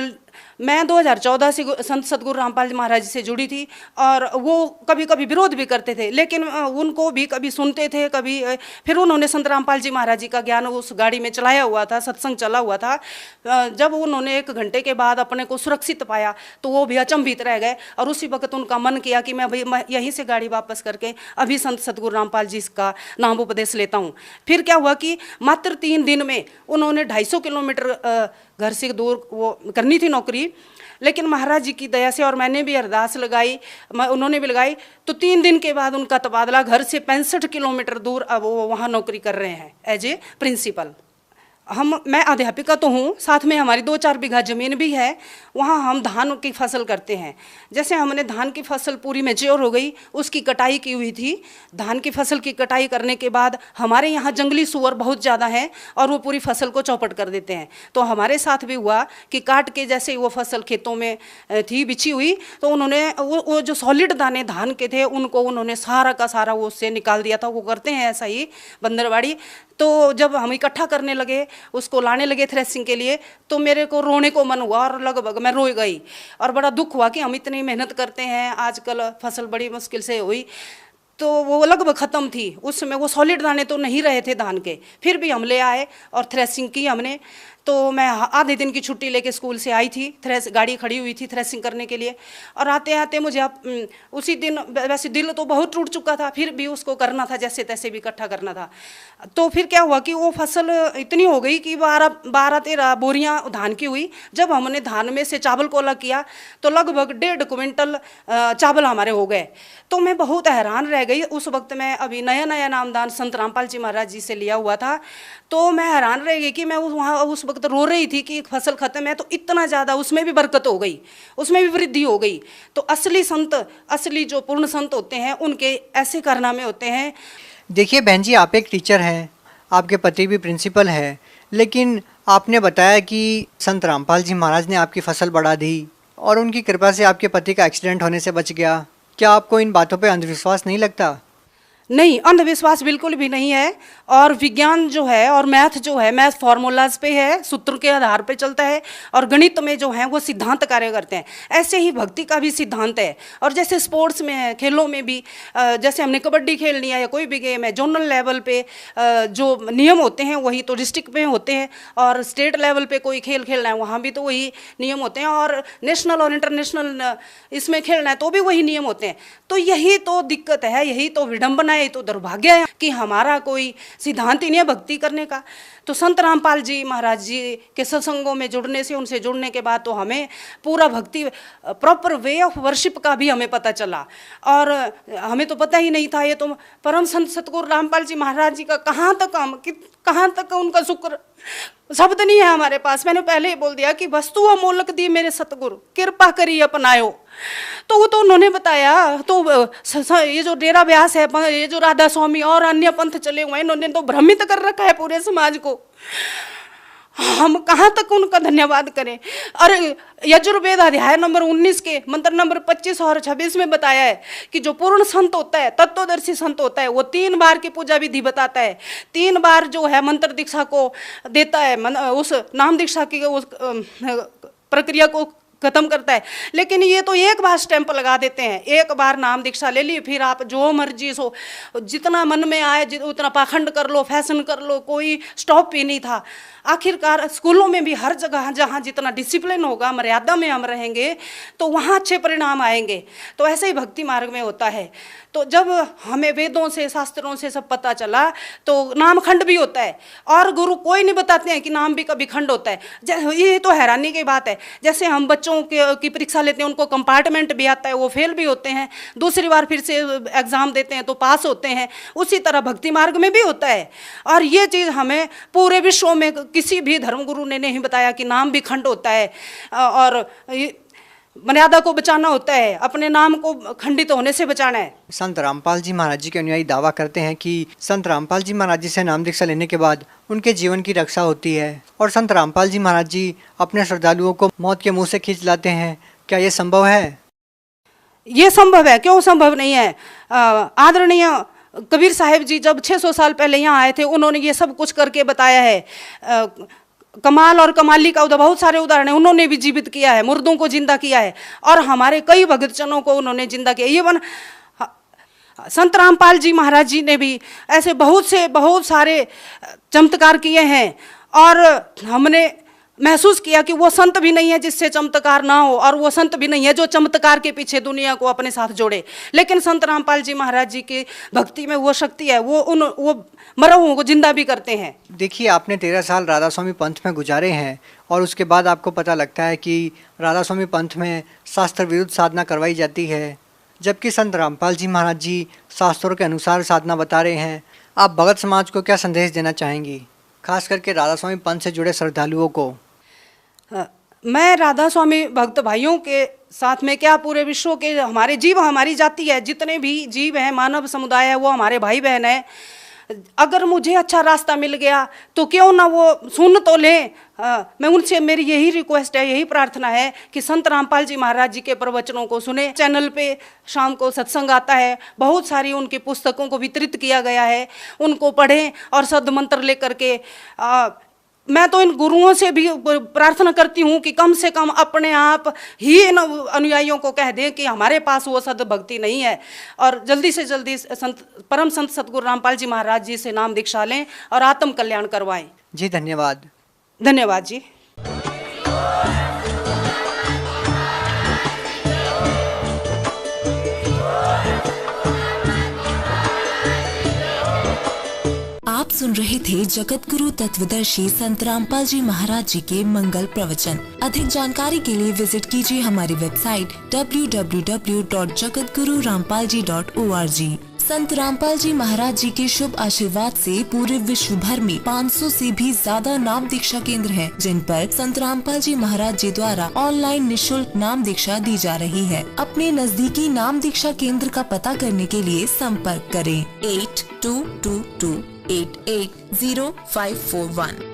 मैं 2014 से संत सतगुरु रामपाल जी महाराज जी से जुड़ी थी, और वो कभी कभी विरोध भी करते थे, लेकिन उनको भी कभी सुनते थे, कभी फिर उन्होंने संत रामपाल जी महाराज जी का ज्ञान उस गाड़ी में चलाया हुआ था, सत्संग चला हुआ था। जब उन्होंने 1 घंटे के बाद अपने को सुरक्षित पाया, तो वो भी अचंभित रह गए, और उसी वक्त उनका मन किया कि मैं यहीं से गाड़ी वापस करके अभी संत सतगुरु रामपाल जी का नाम उपदेश लेता हूँ। फिर क्या हुआ कि मात्र 3 दिन में उन्होंने 250 किलोमीटर घर से दूर वो करनी थी नौकरी, लेकिन महाराज जी की दया से, और मैंने भी अरदास लगाई, उन्होंने भी लगाई, तो 3 दिन के बाद उनका तबादला, घर से 65 किलोमीटर दूर अब वो वहाँ नौकरी कर रहे हैं एज ए प्रिंसिपल। मैं अध्यापिका तो हूँ, साथ में हमारी 2-4 बीघा ज़मीन भी है, वहाँ हम धान की फसल करते हैं। जैसे हमने धान की फसल पूरी मैच्योर हो गई, उसकी कटाई की हुई थी। धान की फसल की कटाई करने के बाद हमारे यहाँ जंगली सूअर बहुत ज़्यादा हैं, और वो पूरी फसल को चौपट कर देते हैं। तो हमारे साथ भी हुआ कि काट के, जैसे ही वो फसल खेतों में थी बिछी हुई, तो उन्होंने वो जो सॉलिड दाने धान के थे उनको उन्होंने सारा का सारा वो उससे निकाल दिया था। वो करते हैं ऐसा ही बंदरबाड़ी। तो जब हम इकट्ठा करने लगे, उसको लाने लगे थ्रेसिंग के लिए, तो मेरे को रोने को मन हुआ, और लगभग मैं रो गई, और बड़ा दुख हुआ कि हम इतनी मेहनत करते हैं, आजकल फसल बड़ी मुश्किल से हुई, तो वो लगभग ख़त्म थी। उसमें वो सॉलिड दाने तो नहीं रहे थे धान के, फिर भी हम ले आए और थ्रेसिंग की हमने। तो मैं आधे दिन की छुट्टी लेके स्कूल से आई थी, गाड़ी खड़ी हुई थी थ्रेसिंग करने के लिए, और आते आते मुझे उसी दिन, वैसे दिल तो बहुत टूट चुका था, फिर भी उसको करना था, जैसे तैसे भी इकट्ठा करना था। तो फिर क्या हुआ कि वो फसल इतनी हो गई कि 12-13 बोरियां धान की हुई। जब हमने धान में से चावल को अलग किया, तो लगभग 1.5 क्विंटल चावल हमारे हो गए। तो मैं बहुत हैरान रह गई। उस वक्त मैं अभी नया नामदान संत रामपाल जी महाराज जी से लिया हुआ था, तो मैं हैरान रह गई कि मैं वहाँ उस वक्त रो रही थी कि फसल खत्म है, तो इतना ज़्यादा उसमें भी बरकत हो गई, उसमें भी वृद्धि हो गई। तो असली जो पूर्ण संत होते हैं, उनके ऐसे कारनामे होते हैं। देखिए बहन जी, आप एक टीचर हैं, आपके पति भी प्रिंसिपल है, लेकिन आपने बताया कि संत रामपाल जी महाराज ने आपकी फसल बढ़ा दी, और उनकी कृपा से आपके पति का एक्सीडेंट होने से बच गया। क्या आपको इन बातों पे अंधविश्वास नहीं लगता? नहीं, अंधविश्वास बिल्कुल भी नहीं है। और विज्ञान जो है और मैथ जो है, मैथ फार्मूलाज पे है, सूत्र के आधार पे चलता है, और गणित में जो है वो सिद्धांत कार्य करते हैं। ऐसे ही भक्ति का भी सिद्धांत है। और जैसे स्पोर्ट्स में है, खेलों में भी, जैसे हमने कबड्डी खेलनी है या कोई भी गेम है, जोनल लेवल पे जो नियम होते हैं वही तो डिस्ट्रिक्ट में होते हैं, और स्टेट लेवल पे कोई खेल खेलना है वहाँ भी तो वही नियम होते हैं, और नेशनल और इंटरनेशनल इसमें खेलना है तो भी वही नियम होते हैं। तो यही तो दिक्कत है, यही तो विडंबना है, तो दुर्भाग्य है कि हमारा कोई सिद्धांत ही नहीं है भक्ति करने का। तो संत रामपाल जी महाराज जी के सत्संगों में जुड़ने से, उनसे जुड़ने के बाद तो हमें पूरा भक्ति प्रॉपर वे ऑफ वर्शिप का भी हमें पता चला। और हमें तो पता ही नहीं था, ये तो परम संत सतगुरु रामपाल जी महाराज जी का कहाँ तक उनका शुक्र शब्द नहीं है हमारे पास। मैंने पहले ही बोल दिया कि वस्तु अमोलक दी मेरे सतगुरु, कृपा करी अपनायो। तो वो तो उन्होंने बताया। तो ये जो डेरा व्यास है, ये जो राधा स्वामी और अन्य पंथ चले हुए हैं, इन्होंने तो भ्रमित कर रखा है पूरे समाज को। हम कहाँ तक उनका धन्यवाद करें। और यजुर्वेद अध्याय नंबर 19 के मंत्र नंबर 25 और 26 में बताया है कि जो पूर्ण संत होता है, तत्वदर्शी संत होता है, वो 3 बार की पूजा विधि बताता है, 3 बार जो है मंत्र दीक्षा को देता है, उस नाम दीक्षा की उस प्रक्रिया को खत्म करता है। लेकिन ये तो एक बार स्टैंप लगा देते हैं, एक बार नाम दीक्षा ले ली, फिर आप जो मर्जी सो जितना मन में आए उतना पाखंड कर लो, फैशन कर लो, कोई स्टॉप ही नहीं था। आखिरकार स्कूलों में भी हर जगह जहाँ जितना डिसिप्लिन होगा, मर्यादा में हम रहेंगे तो वहाँ अच्छे परिणाम आएंगे। तो ऐसे ही भक्ति मार्ग में होता है। तो जब हमें वेदों से, शास्त्रों से सब पता चला तो नाम खंड भी होता है, और गुरु कोई नहीं बताते हैं कि नाम भी कभी खंड होता है। ये तो हैरानी की बात है। जैसे हम बच्चों की परीक्षा लेते हैं, उनको कंपार्टमेंट भी आता है, वो फेल भी होते हैं, दूसरी बार फिर से एग्जाम देते हैं तो पास होते हैं। उसी तरह भक्ति मार्ग में भी होता है। और ये चीज़ हमें पूरे विश्व में किसी भी धर्मगुरु ने नहीं बताया कि नाम भी खंड होता है, और मर्यादा को बचाना होता है, अपने नाम को खंडित होने से बचाना है। संत रामपाल जी महाराज जी के अनुयायी दावा करते हैं कि संत रामपाल जी महाराज जी से नाम दीक्षा लेने के बाद उनके जीवन की रक्षा होती है, और संत रामपाल जी महाराज जी अपने श्रद्धालुओं को मौत के मुंह से खींच लाते हैं। क्या ये संभव है? ये संभव है, क्यों संभव नहीं है। आदरणीय कबीर साहिब जी जब 600 साल पहले यहाँ आए थे, उन्होंने ये सब कुछ करके बताया है। कमाल और कमाली का बहुत सारे उदाहरण है। उन्होंने भी जीवित किया है, मुर्दों को जिंदा किया है, और हमारे कई भगतजनों को उन्होंने जिंदा किया। ये संत रामपाल जी महाराज जी ने भी ऐसे बहुत सारे चमत्कार किए हैं, और हमने महसूस किया कि वो संत भी नहीं है जिससे चमत्कार ना हो, और वो संत भी नहीं है जो चमत्कार के पीछे दुनिया को अपने साथ जोड़े। लेकिन संत रामपाल जी महाराज जी की भक्ति में वो शक्ति है, वो मरे हुओं को जिंदा भी करते हैं। देखिए, आपने 13 साल राधा स्वामी पंथ में गुजारे हैं, और उसके बाद आपको पता लगता है कि राधा स्वामी पंथ में शास्त्र विरुद्ध साधना करवाई जाती है, जबकि संत रामपाल जी महाराज जी शास्त्रों के अनुसार साधना बता रहे हैं। आप भगत समाज को क्या संदेश देना चाहेंगी, खास करके राधा स्वामी पंथ से जुड़े श्रद्धालुओं को? मैं राधा स्वामी भक्त भाइयों के साथ में क्या, पूरे विश्व के हमारे जीव, हमारी जाति है, जितने भी जीव हैं, मानव समुदाय है, वो हमारे भाई बहन है। अगर मुझे अच्छा रास्ता मिल गया तो क्यों ना वो सुन तो लें। मैं उनसे, मेरी यही रिक्वेस्ट है, यही प्रार्थना है कि संत रामपाल जी महाराज जी के प्रवचनों को सुने। चैनल पे शाम को सत्संग आता है, बहुत सारी उनकी पुस्तकों को वितरित किया गया है, उनको पढ़ें और सद्मंत्र लेकर के मैं तो इन गुरुओं से भी प्रार्थना करती हूँ कि कम से कम अपने आप ही इन अनुयायियों को कह दें कि हमारे पास वो सद भक्ति नहीं है, और जल्दी से जल्दी परम संत सतगुरु रामपाल जी महाराज जी से नाम दीक्षा लें और आत्म कल्याण करवाएं। जी धन्यवाद। धन्यवाद जी। आप सुन रहे थे जगत गुरु तत्वदर्शी संत रामपाल जी महाराज जी के मंगल प्रवचन। अधिक जानकारी के लिए विजिट कीजिए हमारी वेबसाइट www.jagatgururampalji.org। संत रामपाल जी महाराज जी के शुभ आशीर्वाद से पूरे विश्व भर में 500 से भी ज्यादा नाम दीक्षा केंद्र हैं, जिन पर संत रामपाल जी महाराज जी द्वारा ऑनलाइन निःशुल्क नाम दीक्षा दी जा रही है। अपने नजदीकी नाम दीक्षा केंद्र का पता करने के लिए संपर्क करें 8222880541।